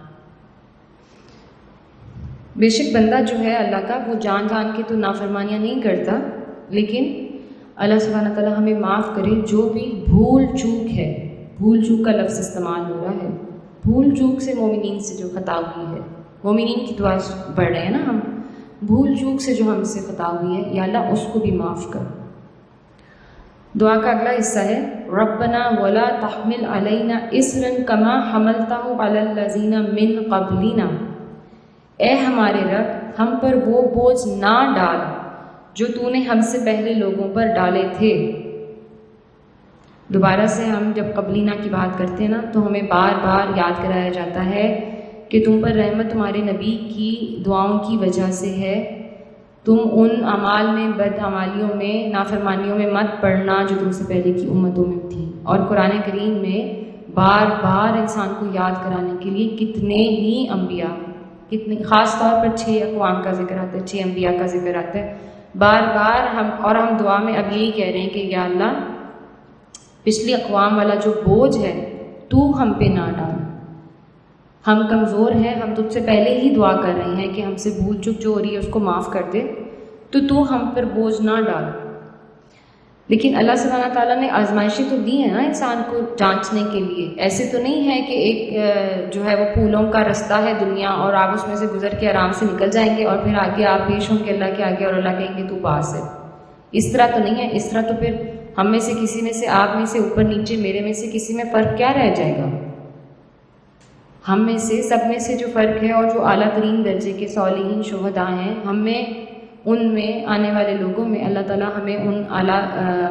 بے شک بندہ جو ہے اللہ کا وہ جان جان کے تو نافرمانیاں نہیں کرتا، لیکن اللہ سبحانہ تعالیٰ ہمیں معاف کرے جو بھی بھول چوک ہے، بھول چوک کا لفظ استعمال ہو رہا ہے، بھول چوک سے مومنین سے جو خطا ہوئی ہے، مومنین کی دعا پڑھ رہے ہیں نا ہم، بھول چوک سے جو ہم سے خطا ہوئی ہے یا اللہ اس کو بھی معاف کر۔ دعا کا اگلا حصہ ہے ربنا ولا تحمل علینا اصرا کما حملتہ علی الذین من قبلنا، اے ہمارے رب ہم پر وہ بوجھ نہ ڈال جو تو نے ہم سے پہلے لوگوں پر ڈالے تھے۔ دوبارہ سے ہم جب قبلینا کی بات کرتے ہیں نا تو ہمیں بار بار یاد کرایا جاتا ہے کہ تم پر رحمت تمہارے نبی کی دعاؤں کی وجہ سے ہے، تم ان اعمال میں بدعمالیوں میں نافرمانیوں میں مت پڑنا جو تم سے پہلے کی امتوں میں تھی۔ اور قرآن کریم میں بار بار انسان کو یاد کرانے کے لیے کتنے ہی انبیاء، کتنے خاص طور پر 6 اقوام کا ذکر آتا ہے، 6 انبیاء کا ذکر آتا ہے بار بار۔ ہم دعا میں اب یہی کہہ رہے ہیں کہ یا اللہ پچھلی اقوام والا جو بوجھ ہے تو ہم پہ نہ ڈال، ہم کمزور ہیں، ہم تجھ سے پہلے ہی دعا کر رہے ہیں کہ ہم سے بھول چک جو ہو رہی ہے اس کو معاف کر دے، تو ہم پر بوجھ نہ ڈال۔ لیکن اللہ سبحانہ تعالیٰ نے آزمائشیں تو دی ہیں نا انسان کو جانچنے کے لیے، ایسے تو نہیں ہے کہ ایک جو ہے وہ پھولوں کا رستہ ہے دنیا اور آپ اس میں سے گزر کے آرام سے نکل جائیں گے اور پھر آگے آپ پیش ہوں گے اللہ کے آگے اور اللہ کہیں گے تو پاس ہے۔ اس طرح تو نہیں ہے، اس طرح تو پھر ہم میں سے کسی میں سے، آپ میں سے، اوپر نیچے میرے میں سے کسی میں فرق کیا رہ جائے گا؟ ہم میں سے سب میں سے جو فرق ہے اور جو اعلیٰ ترین درجے کے صالحین شہداء ہیں، ہم میں ان میں آنے والے لوگوں میں اللہ تعالیٰ ہمیں ان اعلیٰ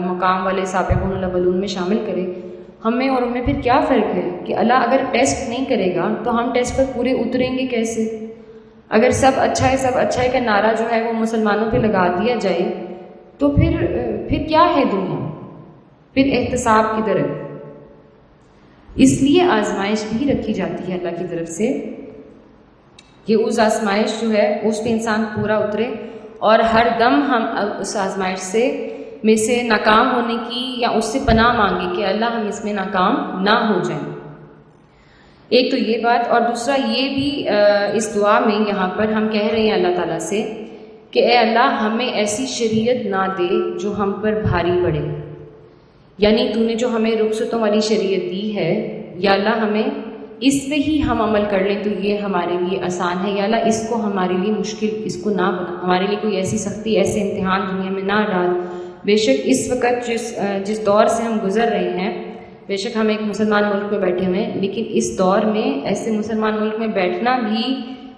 مقام والے سابقون الاولون میں شامل کرے۔ ہم میں اور ان میں پھر کیا فرق ہے کہ اللہ اگر ٹیسٹ نہیں کرے گا تو ہم ٹیسٹ پر پورے اتریں گے کیسے؟ اگر سب اچھا ہے کا نعرہ جو ہے وہ مسلمانوں پہ لگا دیا جائے تو پھر کیا ہے دنیا؟ پھر احتساب کی طرف۔ اس لیے آزمائش بھی رکھی جاتی ہے اللہ کی طرف سے کہ اس آزمائش جو ہے اس پہ انسان پورا اترے، اور ہر دم ہم اس آزمائش میں سے ناکام ہونے کی یا اس سے پناہ مانگے کہ اللہ ہم اس میں ناکام نہ ہو جائیں۔ ایک تو یہ بات، اور دوسرا یہ بھی اس دعا میں یہاں پر ہم کہہ رہے ہیں اللہ تعالیٰ سے کہ اے اللہ ہمیں ایسی شریعت نہ دے جو ہم پر بھاری پڑے، یعنی تو نے جو ہمیں رخصتوں والی شریعت دی ہے یا اللہ ہمیں اس پہ ہی ہم عمل کر لیں تو یہ ہمارے لیے آسان ہے، یا اللہ اس کو ہمارے لیے مشکل اس کو نہ بنا، ہمارے لیے کوئی ایسی سختی ایسے امتحان دنیا میں نہ ڈال۔ بے شک اس وقت جس دور سے ہم گزر رہے ہیں، بے شک ہم ایک مسلمان ملک میں بیٹھے ہوئے ہیں، لیکن اس دور میں ایسے مسلمان ملک میں بیٹھنا بھی،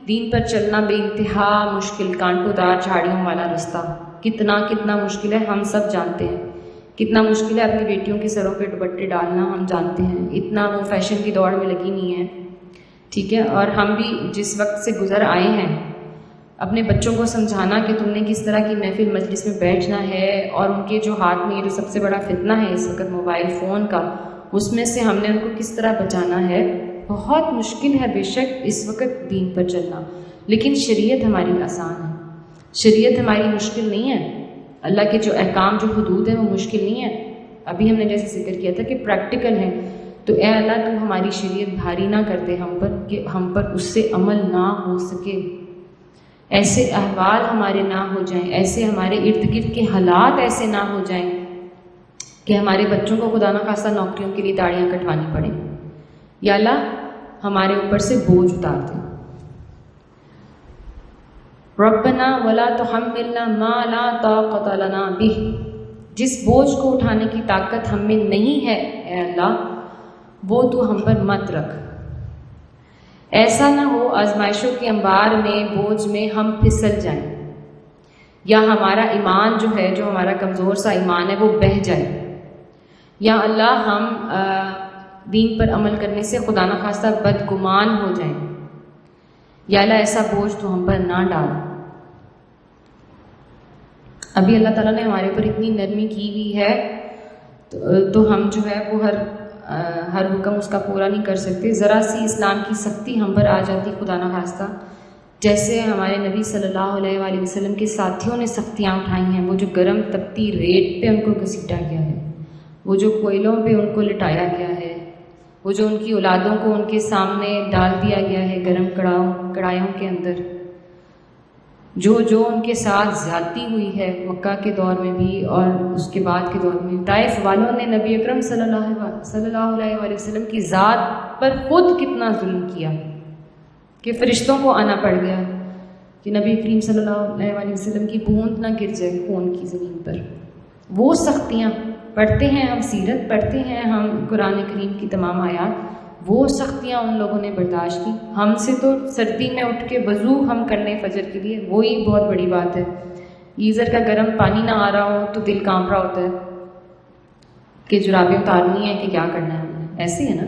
دین پر چلنا بے انتہا مشکل، کانٹوں دار جھاڑیوں والا رستہ کتنا مشکل ہے ہم سب جانتے ہیں، کتنا مشکل ہے اپنی بیٹیوں کے سروں پہ دوپٹے ڈالنا ہم جانتے ہیں، اتنا وہ فیشن کی دوڑ میں لگی نہیں ہے، ٹھیک ہے۔ اور ہم بھی جس وقت سے گزر آئے ہیں، اپنے بچوں کو سمجھانا کہ تم نے کس طرح کی محفل مجلس میں بیٹھنا ہے، اور ان کے جو ہاتھ میں یہ جو سب سے بڑا فتنہ ہے اس وقت موبائل فون کا، اس میں سے ہم نے ان کو کس طرح بچانا ہے، بہت مشکل ہے بے شک اس وقت دین پر چلنا، لیکن شریعت ہماری آسان ہے، شریعت ہماری مشکل نہیں ہے، اللہ کے جو احکام جو حدود ہیں وہ مشکل نہیں ہے۔ ابھی ہم نے جیسے ذکر کیا تھا کہ پریکٹیکل ہیں، تو اے اللہ تو ہماری شریعت بھاری نہ کر دے ہم پر کہ ہم پر اس سے عمل نہ ہو سکے، ایسے احوال ہمارے نہ ہو جائیں، ایسے ہمارے ارد گرد کے حالات ایسے نہ ہو جائیں کہ ہمارے بچوں کو خدا نخواستہ نوکریوں کے لیے داڑیاں کٹوانی پڑیں۔ یا اللہ ہمارے اوپر سے بوجھ اتار دیں۔ ربنا ولا تحملنا ما لا طاقت لنا به، جس بوجھ کو اٹھانے کی طاقت ہم میں نہیں ہے اے اللہ وہ تو ہم پر مت رکھ۔ ایسا نہ ہو آزمائشوں کے انبار میں بوجھ میں ہم پھسل جائیں، یا ہمارا ایمان جو ہے، جو ہمارا کمزور سا ایمان ہے وہ بہہ جائے، یا اللہ ہم دین پر عمل کرنے سے خدا نخواستہ بدگمان ہو جائیں، یا اللہ ایسا بوجھ تو ہم پر نہ ڈال۔ ابھی اللہ تعالیٰ نے ہمارے اوپر اتنی نرمی کی ہوئی ہے تو ہم جو ہے وہ ہر حکم اس کا پورا نہیں کر سکتے۔ ذرا سی اسلام کی سختی ہم پر آ جاتی خدا نخواستہ، جیسے ہمارے نبی صلی اللہ علیہ وآلہ وسلم کے ساتھیوں نے سختیاں اٹھائی ہیں، وہ جو گرم تپتی ریت پہ ان کو گھسیٹا گیا ہے، وہ جو کوئلوں پہ ان کو لٹایا گیا ہے، وہ جو ان کی اولادوں کو ان کے سامنے ڈال دیا گیا ہے گرم کڑھائیوں کے اندر، جو ان کے ساتھ زیادتی ہوئی ہے مکہ کے دور میں بھی اور اس کے بعد کے دور میں۔ طائف والوں نے نبی اکرم صلی اللہ علیہ وآلہ وسلم کی ذات پر خود کتنا ظلم کیا کہ فرشتوں کو آنا پڑ گیا کہ نبی کریم صلی اللہ علیہ وآلہ وسلم کی بوند نہ گر جائے خون کی زمین پر۔ وہ سختیاں پڑھتے ہیں ہم، سیرت پڑھتے ہیں ہم، قرآن کریم کی تمام آیات، وہ سختیاں ان لوگوں نے برداشت کی۔ ہم سے تو سردی میں اٹھ کے وضو ہم کرنے فجر کے لیے، وہی بہت بڑی بات ہے۔ گیزر کا گرم پانی نہ آ رہا ہو تو دل کانپ رہا ہوتا ہے کہ جرابیں اتارنی ہے کہ کیا کرنا ہے۔ ایسے ہے نا،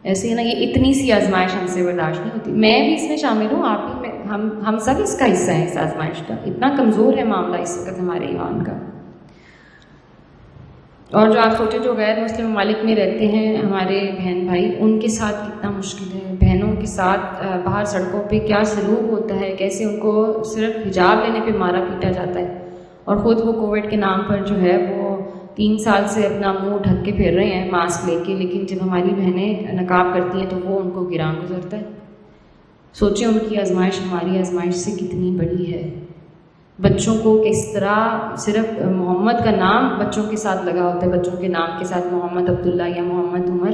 ایسے ہے نا، یہ اتنی سی آزمائش ہم سے برداشت نہیں ہوتی۔ میں بھی اس میں شامل ہوں، آپ بھی، ہم سب اس کا حصہ ہیں اس آزمائش کا۔ اتنا کمزور ہے معاملہ اس وقت ہمارے ایمان کا۔ اور جو آپ سوچیں جو غیر مسلم ممالک میں رہتے ہیں ہمارے بہن بھائی، ان کے ساتھ کتنا مشکل ہے۔ بہنوں کے ساتھ باہر سڑکوں پہ کیا سلوک ہوتا ہے، کیسے ان کو صرف حجاب لینے پہ مارا پیٹا جاتا ہے، اور خود وہ کووڈ کے نام پر جو ہے وہ 3 سال سے اپنا منہ ڈھک کے پھر رہے ہیں ماسک لے کے، لیکن جب ہماری بہنیں نقاب کرتی ہیں تو وہ ان کو گراں گزرتا ہے۔ سوچیں ان کی آزمائش ہماری آزمائش سے کتنی بڑی ہے۔ بچوں کو کس طرح صرف محمد کا نام بچوں کے ساتھ لگا ہوتا ہے، بچوں کے نام کے ساتھ محمد عبداللہ یا محمد عمر،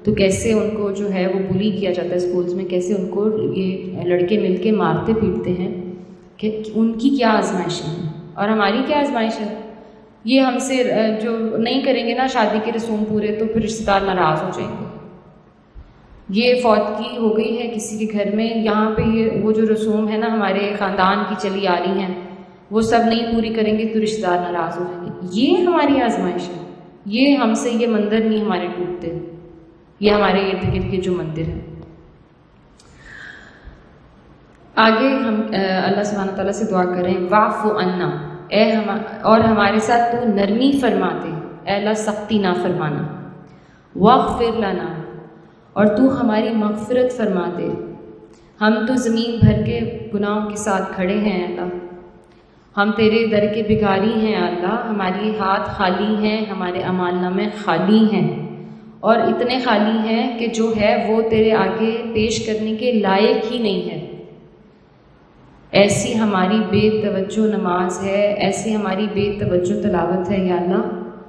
تو کیسے ان کو جو ہے وہ بلی کیا جاتا ہے اسکولز میں، کیسے ان کو یہ لڑکے مل کے مارتے پیٹتے ہیں، کہ ان کی کیا آزمائشیں ہیں اور ہماری کیا آزمائش ہے۔ یہ ہم سے جو نہیں کریں گے نا شادی کے رسوم پورے، تو پھر رشتہ دار ناراض ہو جائیں گے۔ یہ فوتگی ہو گئی ہے کسی کے گھر میں، یہاں پہ یہ وہ جو رسوم ہے نا ہمارے خاندان کی چلی آ رہی ہیں، وہ سب نہیں پوری کریں گے تو رشتہ دار ناراض ہو جائیں گے۔ یہ ہماری آزمائش ہے۔ یہ ہم سے یہ مندر نہیں ہمارے ٹوٹتے، یہ ہمارے ارد گرد کے جو مندر ہیں۔ آگے ہم اللہ سبحانہ تعالیٰ سے دعا کریں، واعف عنا، اور ہمارے ساتھ تو نرمی فرما دے، اے اللہ سختی نہ فرمانا، واغفر لنا، اور تو ہماری مغفرت فرما دے۔ ہم تو زمین بھر کے گناہوں کے ساتھ کھڑے ہیں اللہ، ہم تیرے در کے بھکاری ہیں اللہ، ہماری ہاتھ خالی ہیں، ہمارے اعمال نامے خالی ہیں، اور اتنے خالی ہیں کہ جو ہے وہ تیرے آگے پیش کرنے کے لائق ہی نہیں ہے۔ ایسی ہماری بے توجہ نماز ہے، ایسی ہماری بے توجہ تلاوت ہے یا اللہ،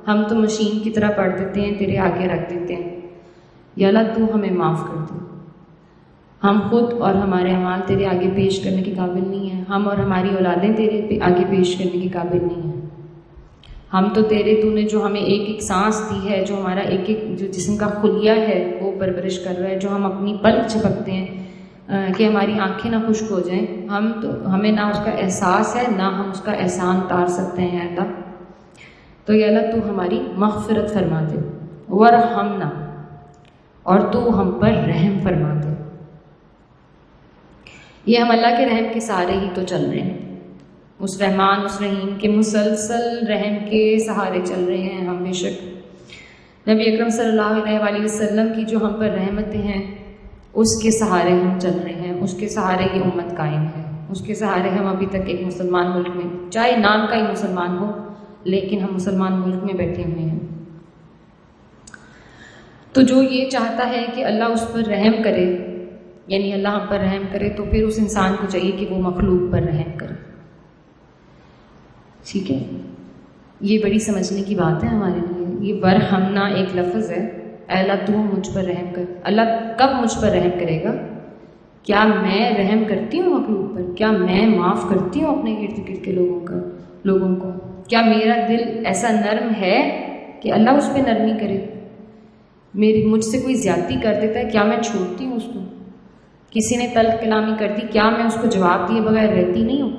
ہم تو مشین کی طرح پڑھ دیتے ہیں، تیرے آگے رکھ دیتے ہیں۔ یا اللہ تو ہمیں معاف کر دے، ہم خود اور ہمارے اعمال تیرے آگے پیش کرنے کے قابل نہیں ہیں، ہم اور ہماری اولادیں تیرے آگے پیش کرنے کے قابل نہیں ہیں۔ ہم تو تو نے جو ہمیں ایک ایک سانس دی ہے، جو ہمارا ایک ایک جو جسم کا خلیہ ہے وہ پرورش کر رہا ہے، جو ہم اپنی پلک جھپکتے ہیں کہ ہماری آنکھیں نہ خشک ہو جائیں، ہمیں نہ اس کا احساس ہے، نہ ہم اس کا احسان اتار سکتے ہیں اللہ۔ تو یا اللہ تو ہماری مغفرت فرما دے، ورحمنا، اور تو ہم پر رحم فرما دے۔ یہ ہم اللہ کے رحم کے سہارے ہی تو چل رہے ہیں، اس رحمان اس رحیم کے مسلسل رحم کے سہارے چل رہے ہیں ہم۔ بے شک نبی اکرم صلی اللہ علیہ وآلہ وسلم کی جو ہم پر رحمتیں ہیں اس کے سہارے ہم چل رہے ہیں، اس کے سہارے یہ امت قائم ہے، اس کے سہارے ہم ابھی تک ایک مسلمان ملک میں، چاہے نام کا ہی مسلمان ہو، لیکن ہم مسلمان ملک میں بیٹھے ہوئے ہیں۔ تو جو یہ چاہتا ہے کہ اللہ اس پر رحم کرے، یعنی اللہ ہم پر رحم کرے، تو پھر اس انسان کو چاہیے کہ وہ مخلوق پر رحم کرے۔ ٹھیک ہے، یہ بڑی سمجھنے کی بات ہے ہمارے لیے۔ یہ ورحمنا ایک لفظ ہے، اے اللہ تو مجھ پر رحم کر۔ اللہ کب مجھ پر رحم کرے گا؟ کیا میں رحم کرتی ہوں مخلوق پر؟ کیا میں معاف کرتی ہوں اپنے ارد گرد کے لوگوں کو؟ کیا میرا دل ایسا نرم ہے کہ اللہ اس پہ نرمی کرے؟ مجھ سے کوئی زیادتی کر دیتا ہے، کیا میں چھوڑتی ہوں اس کو؟ کسی نے تلخ کلامی کر دی، کیا میں اس کو جواب دیے بغیر رہتی نہیں ہوں؟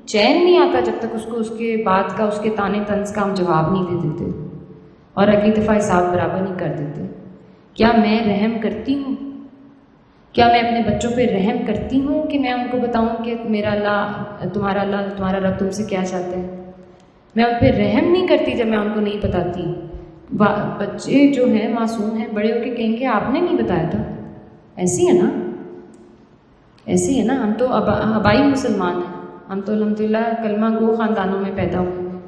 چین نہیں آتا جب تک اس کو اس کے بات کا، اس کے تانے طنز کا ہم جواب نہیں دے دیتے اور اگلی دفعہ حساب برابر نہیں کر دیتے۔ کیا میں رحم کرتی ہوں؟ کیا میں اپنے بچوں پہ رحم کرتی ہوں کہ میں ان کو بتاؤں کہ میرا اللہ، تمہارا رب تم سے کیا چاہتا ہے؟ میں ان پہ رحم نہیں کرتی جب میں ان کو نہیں بتاتی۔ بچے جو ہیں معصوم ہیں، بڑے ہو کے کہیں گے آپ نے نہیں بتایا تھا۔ ایسی ہے نا، ایسی ہے نا، ہم تو آبائی مسلمان ہیں، ہم تو الحمدللہ کلمہ گو خاندانوں میں پیدا ہوئے ہیں۔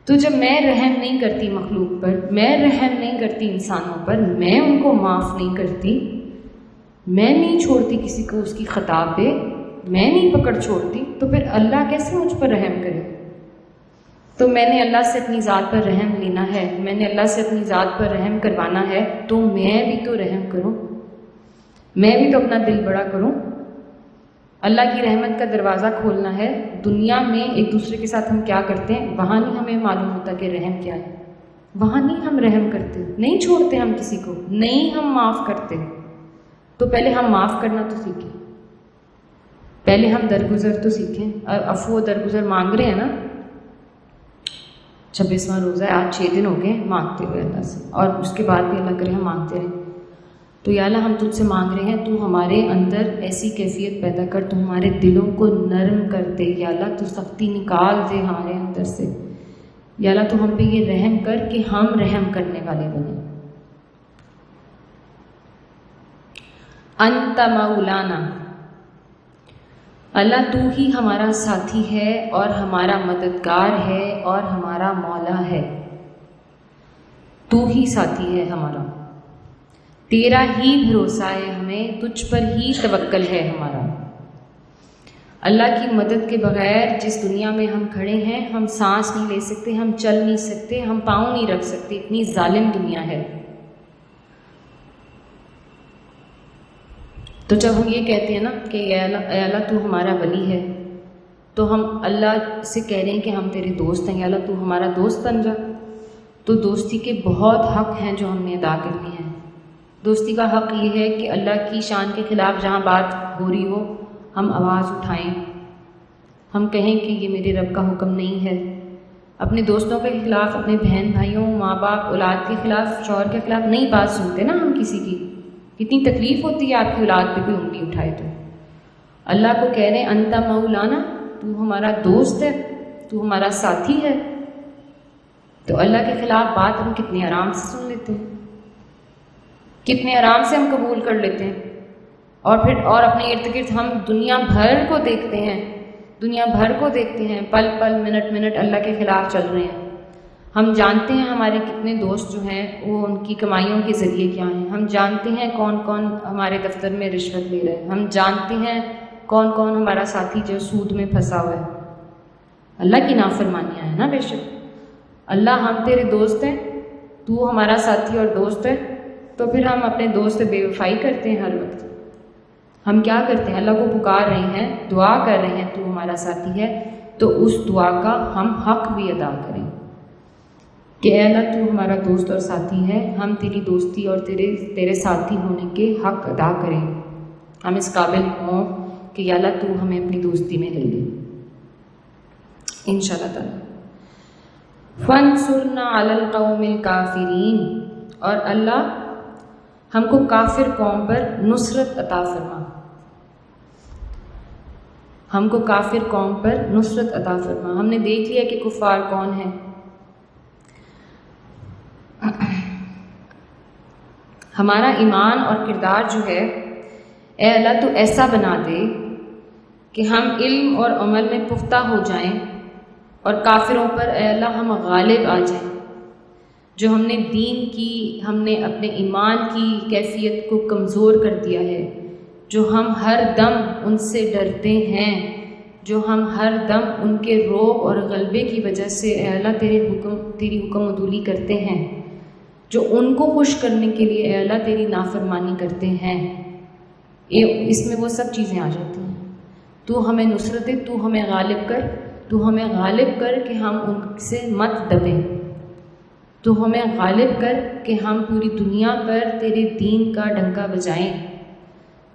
تو جب میں رحم نہیں کرتی مخلوق پر، میں رحم نہیں کرتی انسانوں پر، میں ان کو معاف نہیں کرتی، میں نہیں چھوڑتی کسی کو اس کی خطا پہ، میں نہیں پکڑ چھوڑتی، تو پھر اللہ کیسے مجھ پر رحم کرے؟ تو میں نے اللہ سے اپنی ذات پر رحم لینا ہے، میں نے اللہ سے اپنی ذات پر رحم کروانا ہے، تو میں بھی تو رحم کروں، میں بھی تو اپنا دل بڑا کروں۔ اللہ کی رحمت کا دروازہ کھولنا ہے۔ دنیا میں ایک دوسرے کے ساتھ ہم کیا کرتے ہیں، وہاں نہیں ہمیں معلوم ہوتا کہ رحم کیا ہے، وہاں نہیں ہم رحم کرتے، نہیں چھوڑتے ہم کسی کو، نہیں ہم معاف کرتے۔ تو پہلے ہم معاف کرنا تو سیکھیں، پہلے ہم درگزر تو سیکھیں۔ عفو و درگزر مانگ رہے ہیں نا، 26واں روزہ ہے، آج 6 دن ہو گئے مانگتے ہوئے اللہ سے، اور اس کے بعد بھی اللہ کرے ہم مانگتے رہیں۔ تو یا اللہ ہم تجھ سے مانگ رہے ہیں، تو ہمارے اندر ایسی کیفیت پیدا کر، تو ہمارے دلوں کو نرم کر دے، یا اللہ تو سختی نکال دے ہمارے اندر سے، یا اللہ تو ہم پہ یہ رحم کر کہ ہم رحم کرنے والے بنیں۔ انت مولانا، اللہ تو ہی ہمارا ساتھی ہے اور ہمارا مددگار ہے اور ہمارا مولا ہے، تو ہی ساتھی ہے ہمارا، تیرا ہی بھروسہ ہے ہمیں، تجھ پر ہی توکل ہے ہمارا۔ اللہ کی مدد کے بغیر جس دنیا میں ہم کھڑے ہیں، ہم سانس نہیں لے سکتے، ہم چل نہیں سکتے، ہم پاؤں نہیں رکھ سکتے، اتنی ظالم دنیا ہے۔ تو جب ہم یہ کہتے ہیں نا کہ اے اللہ تو ہمارا ولی ہے، تو ہم اللہ سے کہہ رہے ہیں کہ ہم تیرے دوست ہیں، یا اللہ تو ہمارا دوست بن جا۔ تو دوستی کے بہت حق ہیں جو ہم نے ادا کرنے ہیں۔ دوستی کا حق یہ ہے کہ اللہ کی شان کے خلاف جہاں بات ہو رہی ہو، ہم آواز اٹھائیں، ہم کہیں کہ یہ میرے رب کا حکم نہیں ہے۔ اپنے دوستوں کے خلاف، اپنے بہن بھائیوں، ماں باپ، اولاد کے خلاف، شوہر کے خلاف نہیں بات سنتے نا ہم کسی کی۔ کتنی تکلیف ہوتی ہے آپ کی اولاد پہ کوئی انگلی اٹھائے تو۔ اللہ کو کہہ رہے ہیں انت مولانا، تو ہمارا دوست ہے، تو ہمارا ساتھی ہے۔ تو اللہ کے خلاف بات ہم کتنے آرام سے سن لیتے ہیں، کتنے آرام سے ہم قبول کر لیتے ہیں، اور اپنے ارد گرد ہم دنیا بھر کو دیکھتے ہیں، دنیا بھر کو دیکھتے ہیں، پل پل منٹ منٹ اللہ کے خلاف چل رہے ہیں۔ ہم جانتے ہیں ہمارے کتنے دوست جو ہیں وہ ان کی کمائیوں کے ذریعے کیا ہیں، ہم جانتے ہیں کون کون ہمارے دفتر میں رشوت لے رہے ہیں، ہم جانتے ہیں کون کون ہمارا ساتھی جو سود میں پھنسا ہوا ہے۔ اللہ کی نافرمانیاں ہیں نا بے شک۔ اللہ ہم تیرے دوست ہیں، تو ہمارا ساتھی اور دوست ہے، تو پھر ہم اپنے دوست سے بے وفائی کرتے ہیں ہر وقت۔ ہم کیا کرتے ہیں، اللہ کو پکار رہے ہیں، دعا کر رہے ہیں تو ہمارا ساتھی ہے، تو اس دعا کا ہم حق بھی ادا کریں کہ اے اللہ تو ہمارا دوست اور ساتھی ہے، ہم تیری دوستی اور تیرے ساتھی ہونے کے حق ادا کریں، ہم اس قابل ہوں کہ یا اللہ تو ہمیں اپنی دوستی میں لے لے انشاءاللہ تعالی۔ فَانْصُرْنَا عَلَى الْقَوْمِ الْكَافِرِينَ، اور اللہ ہم کو کافر قوم پر نصرت عطا فرما، ہم کو کافر قوم پر نصرت عطا فرما۔ ہم نے دیکھ لیا کہ کفار کون ہیں، ہمارا ایمان اور کردار جو ہے اے اللہ تو ایسا بنا دے کہ ہم علم اور عمل میں پختہ ہو جائیں، اور کافروں پر اے اللہ ہم غالب آ جائیں۔ جو ہم نے دین کی، ہم نے اپنے ایمان کی کیفیت کو کمزور کر دیا ہے، جو ہم ہر دم ان سے ڈرتے ہیں، جو ہم ہر دم ان کے روب اور غلبے کی وجہ سے اے اللہ تیری حکم عدولی کرتے ہیں، جو ان کو خوش کرنے کے لیے اے اللہ تیری نافرمانی کرتے ہیں، اس میں وہ سب چیزیں آ جاتی ہیں. تو ہمیں نصرت دے، تو ہمیں غالب کر، تو ہمیں غالب کر کہ ہم ان سے مت دبیں، تو ہمیں غالب کر کہ ہم پوری دنیا پر تیرے دین کا ڈنکا بجائیں،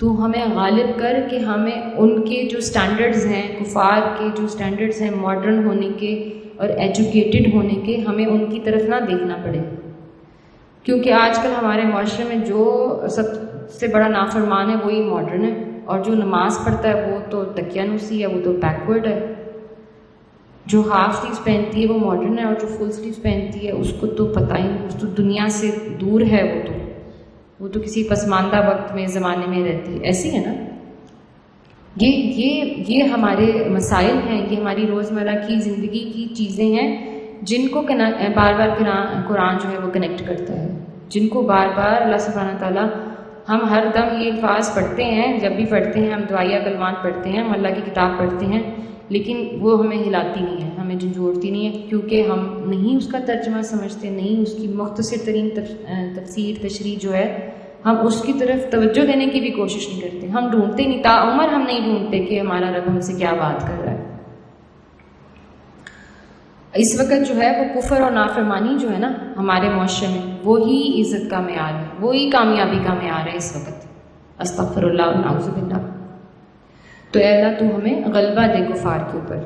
تو ہمیں غالب کر کہ ہمیں ان کے جو سٹینڈرڈز ہیں، کفار کے جو سٹینڈرڈز ہیں ماڈرن ہونے کے اور ایجوکیٹڈ ہونے کے، ہمیں ان کی طرف نہ دیکھنا پڑے. کیونکہ آج کل ہمارے معاشرے میں جو سب سے بڑا نافرمان ہے وہی ماڈرن ہے، اور جو نماز پڑھتا ہے وہ تو دقیانوسی ہے، وہ تو بیکورڈ ہے. جو ہاف سلیوز پہنتی ہے وہ ماڈرن ہے، اور جو فل سلیوز پہنتی ہے اس کو تو پتہ ہی نہیں، اس تو دنیا سے دور ہے، وہ تو کسی پسماندہ وقت میں زمانے میں رہتی ہے. ایسی ہے نا. یہ ہمارے مسائل ہیں، یہ ہماری روزمرہ کی زندگی کی چیزیں ہیں جن کو بار بار قرآن جو ہے وہ کنیکٹ کرتا ہے، جن کو بار بار اللہ سبحانہ تعالیٰ، ہم ہر دم یہ الفاظ پڑھتے ہیں، جب بھی پڑھتے ہیں ہم دعائیہ کلمات پڑھتے ہیں، ہم اللہ کی کتاب پڑھتے ہیں، لیکن وہ ہمیں ہلاتی نہیں ہے، ہمیں جھنجھوڑتی نہیں ہے، کیونکہ ہم نہیں اس کا ترجمہ سمجھتے، نہیں اس کی مختصر ترین تفسیر تشریح جو ہے ہم اس کی طرف توجہ دینے کی بھی کوشش نہیں کرتے. ہم ڈھونڈتے نہیں، تاعمر ہم نہیں ڈھونڈتے کہ ہمارا رب ہم سے کیا بات کر رہا ہے. اس وقت جو ہے وہ کفر اور نافرمانی جو ہے نا ہمارے معاشرے میں، وہی عزت کا معیار ہے، وہی کامیابی کا معیار ہے اس وقت. استغفر اللہ و نعوذ باللہ. تو اے اللہ تو ہمیں غلبہ دے کفار کے اوپر.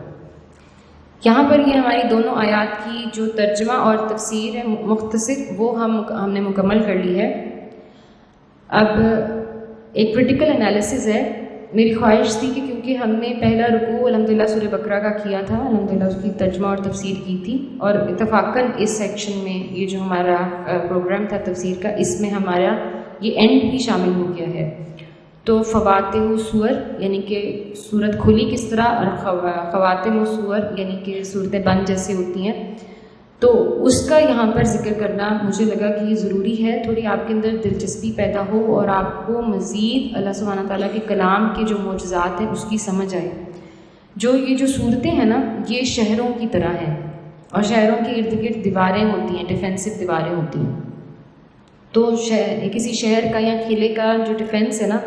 یہاں پر یہ ہماری دونوں آیات کی جو ترجمہ اور تفسیر ہے مختصر، وہ ہم نے مکمل کر لی ہے. اب ایک کریٹیکل انالیسز ہے. میری خواہش تھی کہ کیونکہ ہم نے پہلا رکوع الحمدللہ سورہ بقرہ کا کیا تھا، الحمدللہ اس کی ترجمہ اور تفسیر کی تھی، اور اتفاقاً اس سیکشن میں یہ جو ہمارا پروگرام تھا تفسیر کا، اس میں ہمارا یہ اینڈ بھی شامل ہو گیا ہے. تو فواتح سور یعنی کہ صورت کھلی کس طرح، اور خواتم سور یعنی کہ صورتیں بند جیسے ہوتی ہیں، تو اس کا یہاں پر ذکر کرنا مجھے لگا کہ یہ ضروری ہے، تھوڑی آپ کے اندر دلچسپی پیدا ہو اور آپ کو مزید اللہ سبحانہ تعالیٰ کے کلام کے جو معجزات ہیں اس کی سمجھ آئے. یہ جو صورتیں ہیں نا یہ شہروں کی طرح ہیں، اور شہروں کے ارد گرد دیواریں ہوتی ہیں، ڈیفینسو دیواریں ہوتی ہیں. تو کسی شہر کا یا قلعے کا جو ڈیفینس ہے نا،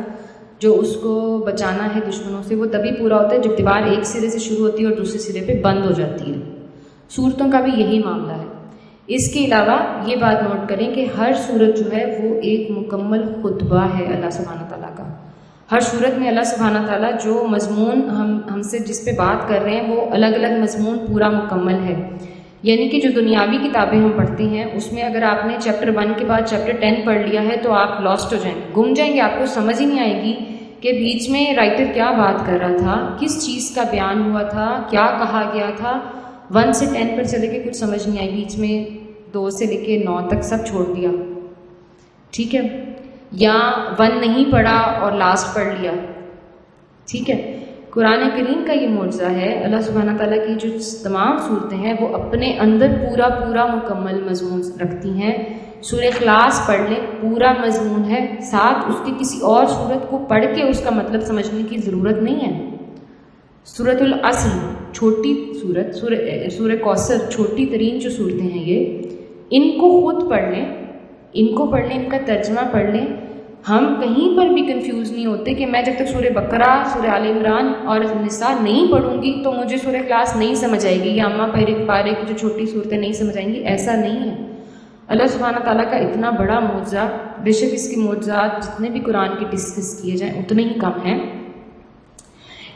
جو اس کو بچانا ہے دشمنوں سے، وہ تبھی پورا ہوتا ہے جب دیوار ایک سرے سے شروع ہوتی ہے اور دوسرے سرے پہ بند ہو جاتی ہے. صورتوں کا بھی یہی معاملہ ہے. اس کے علاوہ یہ بات نوٹ کریں کہ ہر صورت جو ہے وہ ایک مکمل خطبہ ہے اللہ سبحانہ تعالیٰ کا. ہر صورت میں اللہ سبحانہ تعالیٰ جو مضمون ہم سے جس پہ بات کر رہے ہیں وہ الگ الگ مضمون پورا مکمل ہے. یعنی کہ جو دنیاوی کتابیں ہم پڑھتے ہیں اس میں اگر آپ نے چیپٹر 1 کے بعد چیپٹر 10 پڑھ لیا ہے تو آپ لاسٹ ہو جائیں گے، گم جائیں گے، آپ کو سمجھ ہی نہیں آئے گی کہ بیچ میں رائٹر کیا بات کر رہا تھا، کس چیز کا بیان ہوا تھا، کیا کہا گیا تھا. 1 سے 10 پر چلے کے کچھ سمجھ نہیں آئی، بیچ میں 2 سے لے کے 9 تک سب چھوڑ دیا. ٹھیک ہے، یا 1 نہیں پڑھا اور لاسٹ پڑھ لیا. ٹھیک ہے. قرآن کریم کا یہ معجزہ ہے، اللہ سبحانہ تعالیٰ کی جو تمام صورتیں ہیں وہ اپنے اندر پورا مکمل مضمون رکھتی ہیں. سورہ اخلاص پڑھ لیں، پورا مضمون ہے، ساتھ اس کی کسی اور صورت کو پڑھ کے اس کا مطلب سمجھنے کی ضرورت نہیں ہے. سورۃ العصر چھوٹی صورت، سورہ کوثر چھوٹی ترین جو صورتیں ہیں یہ، ان کو خود پڑھ لیں، ان کا ترجمہ پڑھ لیں. ہم کہیں پر بھی کنفیوز نہیں ہوتے کہ میں جب تک سورہ بقرہ، سورہ آل عمران اور نساء نہیں پڑھوں گی تو مجھے سورہ اخلاص نہیں سمجھ آئے گی، یا اماں پارے کی جو چھوٹی صورتیں نہیں سمجھ آئیں گی. ایسا نہیں ہے. اللہ سبحانہ تعالیٰ کا اتنا بڑا معجزہ، بے شک اس کے معجزات جتنے بھی قرآن کے ڈسکس کیے جائیں اتنے ہی کم ہیں،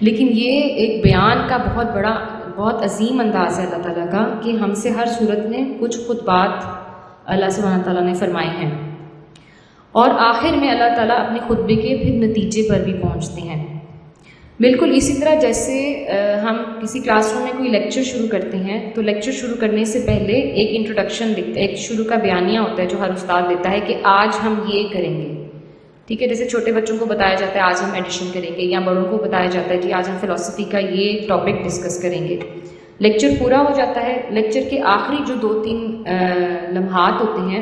لیکن یہ ایک بیان کا بہت عظیم انداز ہے اللہ تعالیٰ کا کہ ہم سے ہر صورت میں کچھ خطبات اللہ سبحانہ تعالیٰ نے فرمائے ہیں، اور آخر میں اللہ تعالیٰ اپنے خطبے کے پھر نتیجے پر بھی پہنچتے ہیں. بالکل اسی طرح جیسے ہم کسی کلاس روم میں کوئی لیکچر شروع کرتے ہیں تو لیکچر شروع کرنے سے پہلے ایک انٹروڈکشن لکھتے ہیں، ایک شروع کا بیانیہ ہوتا ہے جو ہر استاد دیتا ہے کہ آج ہم یہ کریں گے. ٹھیک ہے، جیسے چھوٹے بچوں کو بتایا جاتا ہے آج ہم ایڈیشن کریں گے، یا بڑوں کو بتایا جاتا ہے کہ آج ہم فلسفی کا یہ ٹاپک ڈسکس کریں گے. لیکچر پورا ہو جاتا ہے، لیکچر کے آخری جو 2-3 لمحات ہوتے ہیں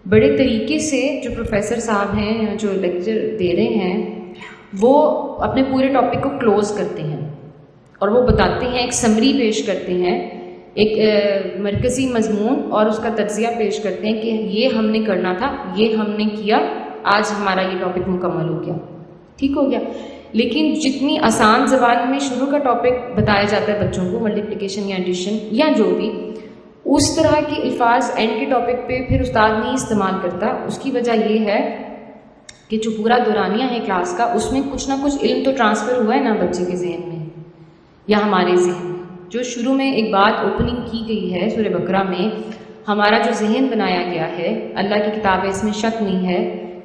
بڑے طریقے سے جو پروفیسر صاحب ہیں جو لیکچر دے رہے ہیں وہ اپنے پورے ٹاپک کو کلوز کرتے ہیں اور وہ بتاتے ہیں، ایک سمری پیش کرتے ہیں، ایک مرکزی مضمون اور اس کا تجزیہ پیش کرتے ہیں کہ یہ ہم نے کرنا تھا، یہ ہم نے کیا، آج ہمارا یہ ٹاپک مکمل ہو گیا. ٹھیک ہو گیا. لیکن جتنی آسان زبان میں شروع کا ٹاپک بتایا جاتا ہے بچوں کو، ملٹیپلیکیشن یا ایڈیشن یا جو بھی، اس طرح کے الفاظ اینڈ کے ٹاپک پہ پھر استاد نہیں استعمال کرتا. اس کی وجہ یہ ہے کہ جو پورا دورانیہ ہے کلاس کا، اس میں کچھ نہ کچھ علم تو ٹرانسفر ہوا ہے نا بچے کے ذہن میں یا ہمارے ذہن میں. جو شروع میں ایک بات اوپننگ کی گئی ہے سورہ بقرہ میں، ہمارا جو ذہن بنایا گیا ہے، اللہ کی کتاب ہے، اس میں شک نہیں ہے،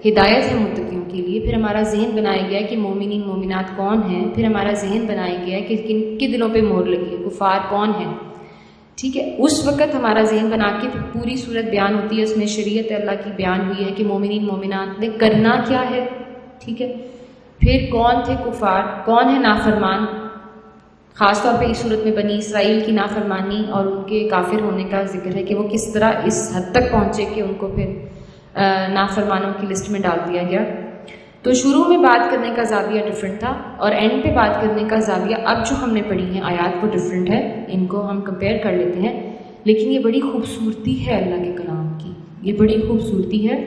ہدایت ہے متقیوں کے لیے. پھر ہمارا ذہن بنایا گیا ہے کہ مومنین مومنات کون ہیں. پھر ہمارا ذہن بنایا گیا ہے کہ کن کے دلوں پہ مہر لگی ہے، کفار کون ہیں. ٹھیک ہے، اس وقت ہمارا ذہن بنا کے پھر پوری صورت بیان ہوتی ہے، اس میں شریعت اللہ کی بیان ہوئی ہے کہ مومنین مومنات نے کرنا کیا ہے. ٹھیک ہے، پھر کون تھے کفار، کون ہے نافرمان. خاص طور پہ اس صورت میں بنی اسرائیل کی نافرمانی اور ان کے کافر ہونے کا ذکر ہے کہ وہ کس طرح اس حد تک پہنچے کہ ان کو پھر نافرمانوں کی لسٹ میں ڈال دیا گیا. تو شروع میں بات کرنے کا زاویہ ڈفرینٹ تھا اور اینڈ پہ بات کرنے کا زاویہ اب جو ہم نے پڑھی ہیں آیات وہ ڈفرینٹ ہے. ان کو ہم کمپیئر کر لیتے ہیں، لیکن یہ بڑی خوبصورتی ہے اللہ کے کلام کی، یہ بڑی خوبصورتی ہے.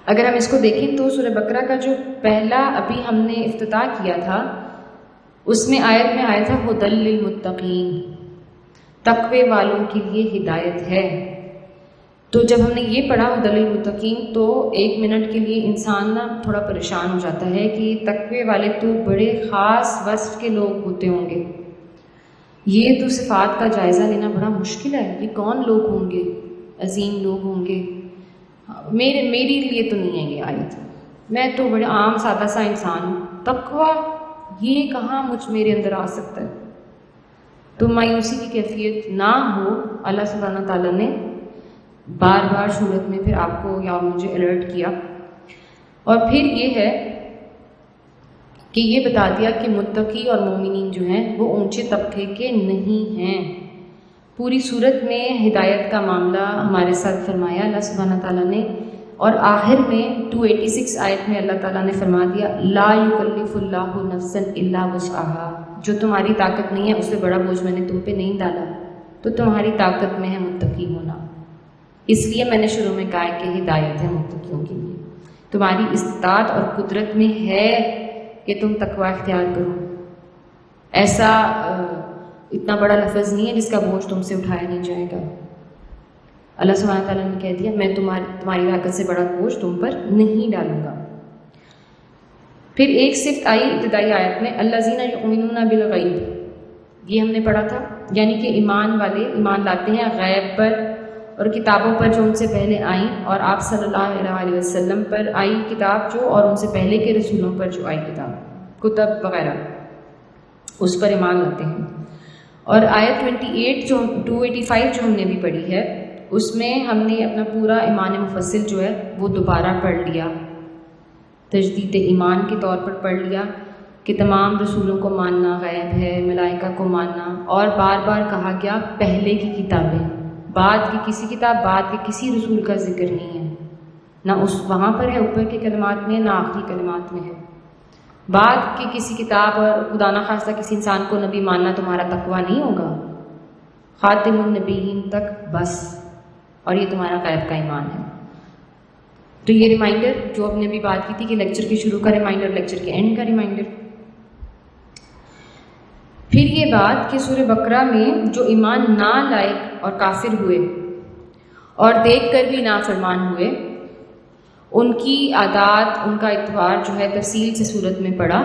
اگر ہم اس کو دیکھیں تو سورہ بقرہ کا جو پہلا ابھی ہم نے افتتاح کیا تھا، اس میں آیت میں آیا تھا ھدی للمتقین، تقوی والوں کے لیے ہدایت ہے. تو جب ہم نے یہ پڑھا ھدی للمتقین تو ایک منٹ کے لیے انسان نا تھوڑا پریشان ہو جاتا ہے کہ تقوی والے تو بڑے خاص وصف کے لوگ ہوتے ہوں گے، یہ تو صفات کا جائزہ لینا بڑا مشکل ہے. یہ کون لوگ ہوں گے؟ عظیم لوگ ہوں گے. میری لیے تو نہیں ہے یہ آیت، میں تو بڑے عام سادہ سا انسان ہوں. تقوی یہ کہاں میرے اندر آ سکتا ہے؟ تو مایوسی کی کیفیت نہ ہو. اللہ سبحانہ تعالیٰ نے بار بار صورت میں پھر آپ کو یا مجھے الرٹ کیا، اور پھر یہ ہے کہ یہ بتا دیا کہ متقی اور مومنین جو ہیں وہ اونچے طبقے کے نہیں ہیں. پوری صورت میں ہدایت کا معاملہ ہمارے ساتھ فرمایا اللہ سبحانہ تعالیٰ نے، اور آخر میں 286 آیت میں اللہ تعالیٰ نے فرما دیا لا یکلف اللہ نفسا الا وسعها، جو تمہاری طاقت نہیں ہے اس سے بڑا بوجھ میں نے تم پہ نہیں ڈالا. تو تمہاری طاقت میں ہے متقی ہونا، اس لیے میں نے شروع میں کہا کہ ہدایت ہے متقیوں کے لیے. تمہاری استطاعت اور قدرت میں ہے کہ تم تقوی اختیار کرو. ایسا اتنا بڑا لفظ نہیں ہے جس کا بوجھ تم سے اٹھایا نہیں جائے گا. اللہ سبحانہ تعالیٰ نے کہہ دیا میں تمہاری طاقت سے بڑا بوجھ تم پر نہیں ڈالوں گا. پھر ایک صفت آئی ابتدائی آیت میں الذین یؤمنون بالغیب، یہ ہم نے پڑھا تھا، یعنی کہ ایمان والے ایمان لاتے ہیں غیب پر اور کتابوں پر جو ان سے پہلے آئیں، اور آپ صلی اللہ علیہ وسلم پر آئی کتاب جو، اور ان سے پہلے کے رسولوں پر جو آئی کتاب کتب وغیرہ، اس پر ایمان لاتے ہیں. اور آیت 285 جو ہم نے بھی پڑھی ہے، اس میں ہم نے اپنا پورا ایمان مفصل جو ہے وہ دوبارہ پڑھ لیا، تجدید ایمان کے طور پر پڑھ لیا کہ تمام رسولوں کو ماننا غیب ہے، ملائکہ کو ماننا، اور بار بار کہا گیا پہلے کی کتابیں، بعد کی کسی کتاب، بعد کے کسی رسول کا ذکر نہیں ہے، نہ اس وہاں پر ہے اوپر کے کلمات میں، نہ آخری کلمات میں ہے. بعد کی کسی کتاب اور خدا نخواستہ کسی انسان کو نبی ماننا تمہارا تقویٰ نہیں ہوگا، خاتم النبیین تک بس، اور یہ تمہارا غیب کا ایمان ہے. تو یہ ریمائنڈر جو ہم نے بھی بات کی تھی کہ لیکچر کے شروع کا ریمائنڈر، لیکچر کے اینڈ کا ریمائنڈر. پھر یہ بات کہ سورہ بقرہ میں جو ایمان نہ لائے اور کافر ہوئے اور دیکھ کر بھی نافرمان ہوئے، ان کی عادات، ان کا اتوار جو ہے تفصیل سے صورت میں پڑھا،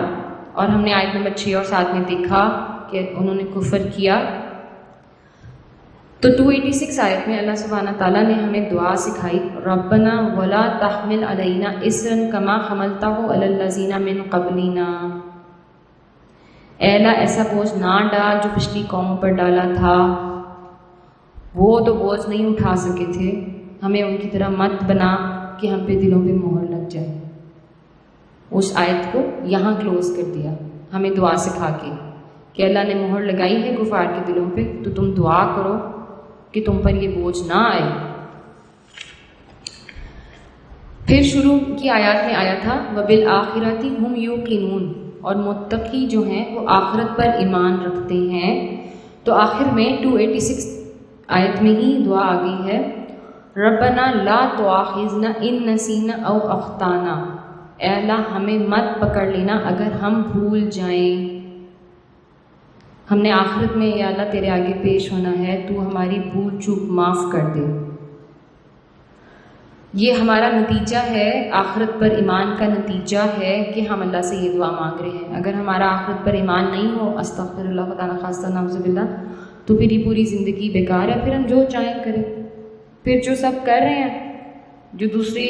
اور ہم نے آیت نمبر 6 اور 7 میں دیکھا کہ انہوں نے کفر کیا. تو 286 آیت میں اللہ سبحانہ تعالیٰ نے ہمیں دعا سکھائی ربنا ولا تحمل علینا اصرا کما حملتہ علی الذین من قبلنا، اے اللہ ایسا بوجھ نہ ڈال جو پچھلی قوموں پر ڈالا تھا، وہ تو بوجھ نہیں اٹھا سکے تھے، ہمیں ان کی طرح مت بنا کہ ہم پہ دلوں پہ مہر لگ جائے. اس آیت کو یہاں کلوز کر دیا ہمیں دعا سکھا کے کہ اللہ نے مہر لگائی ہے کفار کے دلوں پہ، تو تم دعا کرو کہ تم پر یہ بوجھ نہ آئے. پھر شروع کی آیات میں آیا تھا وَبِالْآخِرَةِ هُمْ يُوقِنُونَ، اور متقی جو ہیں وہ آخرت پر ایمان رکھتے ہیں. تو آخر میں 286 آیت میں ہی دعا آ گئی ہے ربنا لا تؤاخذنا ان نسینا او اخطانا، اے اللہ ہمیں مت پکڑ لینا اگر ہم بھول جائیں، ہم نے آخرت میں یا اللہ تیرے آگے پیش ہونا ہے، تو ہماری بھول چوک معاف کر دے۔ یہ ہمارا نتیجہ ہے، آخرت پر ایمان کا نتیجہ ہے کہ ہم اللہ سے یہ دعا مانگ رہے ہیں۔ اگر ہمارا آخرت پر ایمان نہیں ہو، استغفر اللہ تعالیٰ خاصہ نعوذ باللہ، تو پھر یہ پوری زندگی بیکار ہے، پھر ہم جو چاہیں کریں، پھر جو سب کر رہے ہیں، جو دوسرے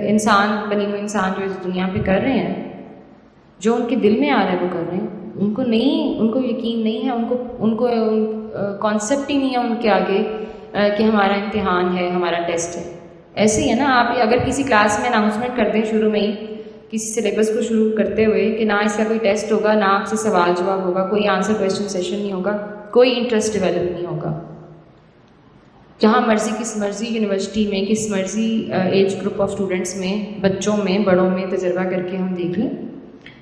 انسان بنی ہوئے انسان جو اس دنیا پہ کر رہے ہیں، جو ان کے دل میں آ رہا ہے وہ کر رہے ہیں، ان کو یقین نہیں ہے، ان کو کانسیپٹ ہی نہیں ہے ان کے آگے کہ ہمارا امتحان ہے، ہمارا ٹیسٹ ہے۔ ایسے ہی ہے نا، آپ اگر کسی کلاس میں اناؤنسمنٹ کر دیں شروع میں ہی کسی سلیبس کو شروع کرتے ہوئے کہ نہ اس کا کوئی ٹیسٹ ہوگا، نہ آپ سے سوال جواب ہوگا، کوئی آنسر کویشچن سیشن نہیں ہوگا، کوئی انٹرسٹ ڈیولپ نہیں ہوگا، جہاں مرضی کس مرضی یونیورسٹی میں کس مرضی ایج گروپ آف اسٹوڈنٹس میں، بچوں میں بڑوں میں تجربہ کر کے ہم دیکھ لیں،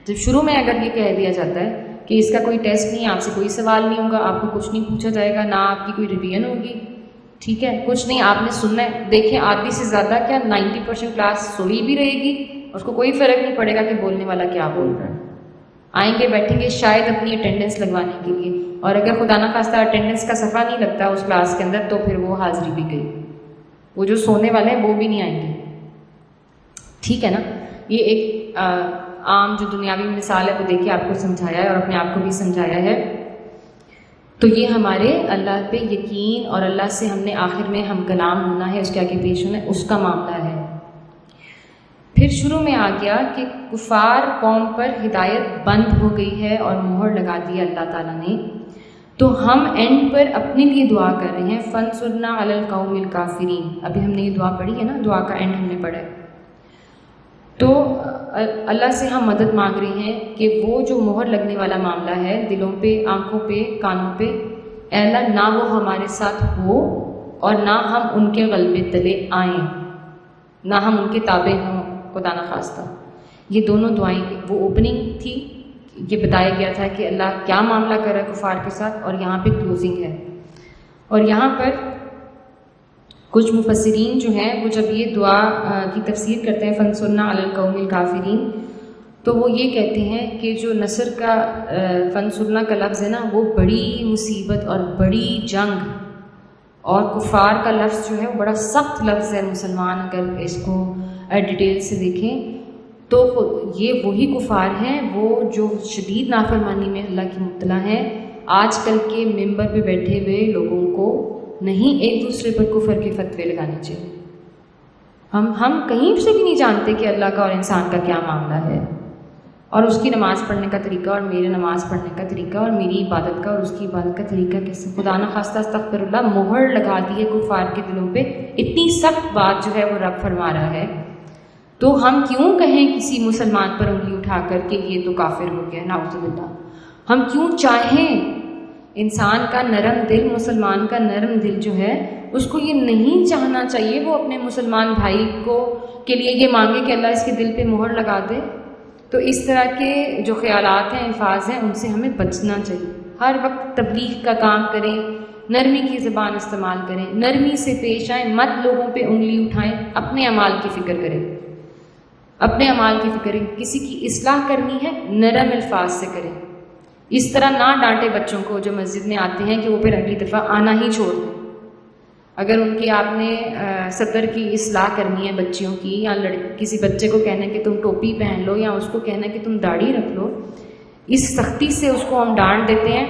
جب شروع میں اگر یہ کہہ دیا جاتا ہے کہ اس کا کوئی ٹیسٹ نہیں، آپ سے کوئی سوال نہیں ہوگا، آپ کو کچھ نہیں پوچھا جائے گا، نہ آپ کی کوئی ریویژن ہوگی، ٹھیک ہے، کچھ نہیں، آپ نے سننا ہے۔ دیکھیں آدھی سے زیادہ کیا 90% کلاس سوئی بھی رہے گی، اس کو کوئی فرق نہیں پڑے گا کہ بولنے والا کیا بول رہا ہے، آئیں گے بیٹھیں گے شاید اپنی اٹینڈنس لگوانے کے لیے، اور اگر خدا نخواستہ اٹینڈنس کا صفحہ نہیں لگتا اس کلاس کے اندر تو پھر وہ حاضری بھی گئی، وہ جو سونے والے ہیں وہ بھی نہیں آئیں گے، ٹھیک ہے نا۔ یہ ایک عام جو دنیاوی مثال ہے وہ دیکھیے آپ کو سمجھایا ہے اور اپنے آپ کو بھی سمجھایا ہے۔ تو یہ ہمارے اللہ پہ یقین اور اللہ سے ہم نے آخر میں ہم کلام ہونا ہے، اس کے آگے پیش ہونا ہے، اس کا معاملہ ہے۔ پھر شروع میں آ گیا کہ کفار قوم پر ہدایت بند ہو گئی ہے اور مہر لگا دی اللہ تعالیٰ نے، تو ہم اینڈ پر اپنے لیے دعا کر رہے ہیں، فانصرنا علی القوم الکافرین۔ ابھی ہم نے یہ دعا پڑھی ہے نا، دعا کا اینڈ ہم نے پڑھا ہے، تو اللہ سے ہم مدد مانگ رہے ہیں کہ وہ جو مہر لگنے والا معاملہ ہے دلوں پہ، آنکھوں پہ، کانوں پہ، اے اللہ نہ وہ ہمارے ساتھ ہو اور نہ ہم ان کے غلبے تلے آئیں، نہ ہم ان کے تابع ہوں خدا نخواستہ۔ یہ دونوں دعائیں، وہ اوپننگ تھی، یہ بتایا گیا تھا کہ اللہ کیا معاملہ کر رہا ہے کفار کے ساتھ، اور یہاں پہ کلوزنگ ہے۔ اور یہاں پر کچھ مفسرین جو ہیں وہ جب یہ دعا کی تفسیر کرتے ہیں فانصرنا علی القوم الکافرین، تو وہ یہ کہتے ہیں کہ جو نصر کا فانصرنا کا لفظ ہے نا، وہ بڑی مصیبت اور بڑی جنگ، اور کفار کا لفظ جو ہے وہ بڑا سخت لفظ ہے۔ مسلمان اگر اس کو ڈیٹیل سے دیکھیں تو یہ وہی کفار ہیں وہ جو شدید نافرمانی میں اللہ کی مبتلا ہیں۔ آج کل کے ممبر پہ بیٹھے ہوئے لوگوں کو نہیں ایک دوسرے پر کفر کے فتوے لگانے چاہیے۔ ہم کہیں سے بھی نہیں جانتے کہ اللہ کا اور انسان کا کیا معاملہ ہے، اور اس کی نماز پڑھنے کا طریقہ اور میرے نماز پڑھنے کا طریقہ اور میری عبادت کا اور اس کی عبادت کا طریقہ کیسے، خدا نخواستہ استغفر اللہ، مہر لگا دی ہے کفار کے دلوں پہ، اتنی سخت بات جو ہے وہ رب فرما رہا ہے، تو ہم کیوں کہیں کسی مسلمان پر انگلی اٹھا کر کہ یہ تو کافر ہو گیا، نعوذ باللہ۔ ہم کیوں چاہیں انسان کا نرم دل، مسلمان کا نرم دل جو ہے اس کو یہ نہیں چاہنا چاہیے وہ اپنے مسلمان بھائی کو کے لیے یہ مانگے کہ اللہ اس کے دل پہ مہر لگا دے۔ تو اس طرح کے جو خیالات ہیں، الفاظ ہیں، ان سے ہمیں بچنا چاہیے۔ ہر وقت تبلیغ کا کام کریں، نرمی کی زبان استعمال کریں، نرمی سے پیش آئیں، مت لوگوں پہ انگلی اٹھائیں، اپنے اعمال کی فکر کریں، اپنے اعمال کی فکر کریں۔ کسی کی اصلاح کرنی ہے نرم الفاظ سے کریں، اس طرح نہ ڈانٹے بچوں کو جو مسجد میں آتے ہیں کہ وہ پھر اگلی دفعہ آنا ہی چھوڑ دیں۔ اگر ان کی آپ نے صدر کی اصلاح کرنی ہے بچیوں کی، یا کسی بچے کو کہنا ہے کہ تم ٹوپی پہن لو، یا اس کو کہنا ہے کہ تم داڑھی رکھ لو، اس سختی سے اس کو ہم ڈانٹ دیتے ہیں،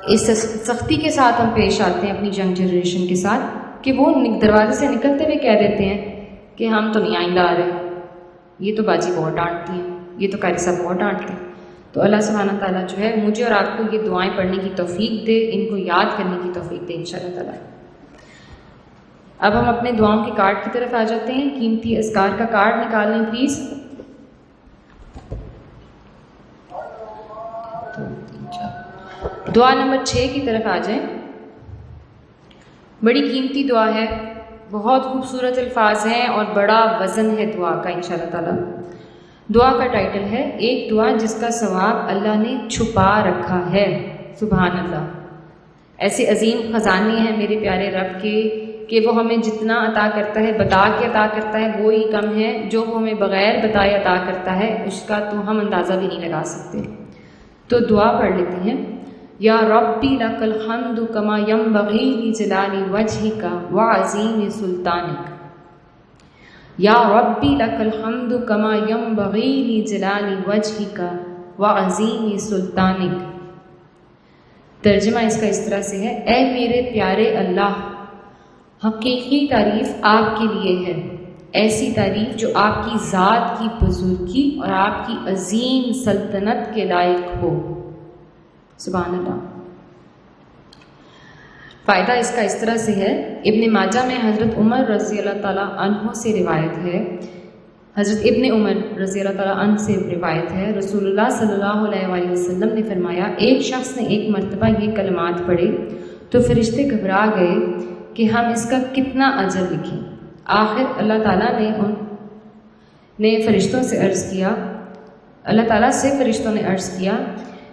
اس سختی کے ساتھ ہم پیش آتے ہیں اپنی ینگ جنریشن کے ساتھ کہ وہ دروازے سے نکلتے ہوئے کہہ دیتے ہیں کہ ہم تو نہیں آئندہ آ رہے، یہ تو باجی بہت ڈانٹتی ہیں، یہ تو قاری صاحب بہت ڈانٹتے ہیں۔ تو اللہ سبحانہ تعالیٰ جو ہے مجھے اور آپ کو یہ دعائیں پڑھنے کی توفیق دے، ان کو یاد کرنے کی توفیق دے انشاءاللہ تعالیٰ۔ اب ہم اپنے دعاؤں کے کارڈ کی طرف آ جاتے ہیں۔ قیمتی اذکار کا کارڈ نکال لیں پلیز۔ دعا نمبر 6 کی طرف آ جائیں۔ بڑی قیمتی دعا ہے، بہت خوبصورت الفاظ ہیں اور بڑا وزن ہے دعا کا انشاءاللہ تعالیٰ۔ دعا کا ٹائٹل ہے ایک دعا جس کا ثواب اللہ نے چھپا رکھا ہے۔ سبحان اللہ، ایسے عظیم خزانے ہیں میرے پیارے رب کے کہ وہ ہمیں جتنا عطا کرتا ہے بتا کے عطا کرتا ہے وہی کم ہے، جو وہ ہمیں بغیر بتائے عطا کرتا ہے اس کا تو ہم اندازہ بھی نہیں لگا سکتے۔ تو دعا پڑھ لیتے ہیں۔ یا ربی لک الحمد کما ینبغی لجلال وجہک وعظیم سلطانک، یا ربی لک الحمد کما ینبغی لجلال وجہک وعظیم سلطانک۔ ترجمہ اس کا اس طرح سے ہے، اے میرے پیارے اللہ، حقیقی تعریف آپ کے لیے ہے، ایسی تعریف جو آپ کی ذات کی بزرگی اور آپ کی عظیم سلطنت کے لائق ہو۔ سبحان اللہ۔ فائدہ اس کا اس طرح سے ہے، ابن ماجہ میں حضرت عمر رضی اللہ تعالیٰ عنہ سے روایت ہے، حضرت ابن عمر رضی اللہ تعالیٰ عنہ سے روایت ہے، رسول اللہ صلی اللہ علیہ وآلہ وسلم نے فرمایا، ایک شخص نے ایک مرتبہ یہ کلمات پڑھے تو فرشتے گھبرا گئے کہ ہم اس کا کتنا اجر لکھیں۔ آخر اللہ تعالیٰ نے فرشتوں سے عرض کیا، اللہ تعالیٰ سے فرشتوں نے عرض کیا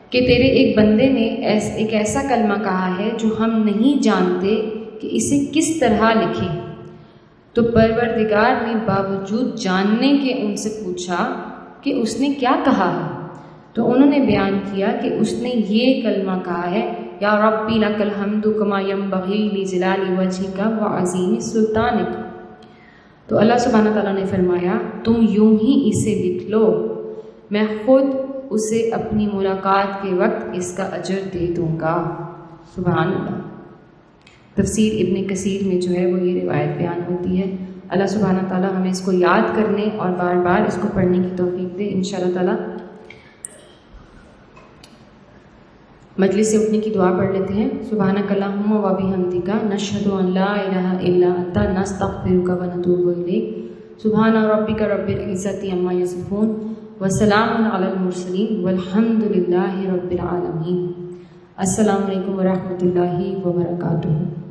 کہ تیرے ایک بندے نے ایک ایسا کلمہ کہا ہے جو ہم نہیں جانتے کہ اسے کس طرح لکھیں۔ تو پروردگار نے باوجود جاننے کے ان سے پوچھا کہ اس نے کیا کہا ہے، تو انہوں نے بیان کیا کہ اس نے یہ کلمہ کہا ہے، یا ربی لک الحمد کما ینبغی لجلال وجہک وعظیم سلطانک۔ تو اللہ سبحانہ تعالیٰ نے فرمایا، تم یوں ہی اسے لکھ لو، میں خود اسے اپنی ملاقات کے وقت اس کا اجر دے دوں گا۔ سبحان اللہ۔ تفسیر ابن کثیر میں جو ہے وہ یہ روایت بیان ہوتی ہے۔ اللہ سبحانہ تعالیٰ ہمیں اس کو یاد کرنے اور بار بار اس کو پڑھنے کی توفیق دے انشاءاللہ تعالیٰ۔ مجلس سے اٹھنے کی دعا پڑھ لیتے ہیں۔ سبحانک اللہم و بحمدک نشہد ان لا الہ الا انت نستغفرک و نتوب الیک۔ سبحان ربک رب العزۃ عما یصفون وسلام علی المرسلین والحمد للہ رب العالمین۔ السلام علیکم ورحمۃ اللہ وبرکاتہ۔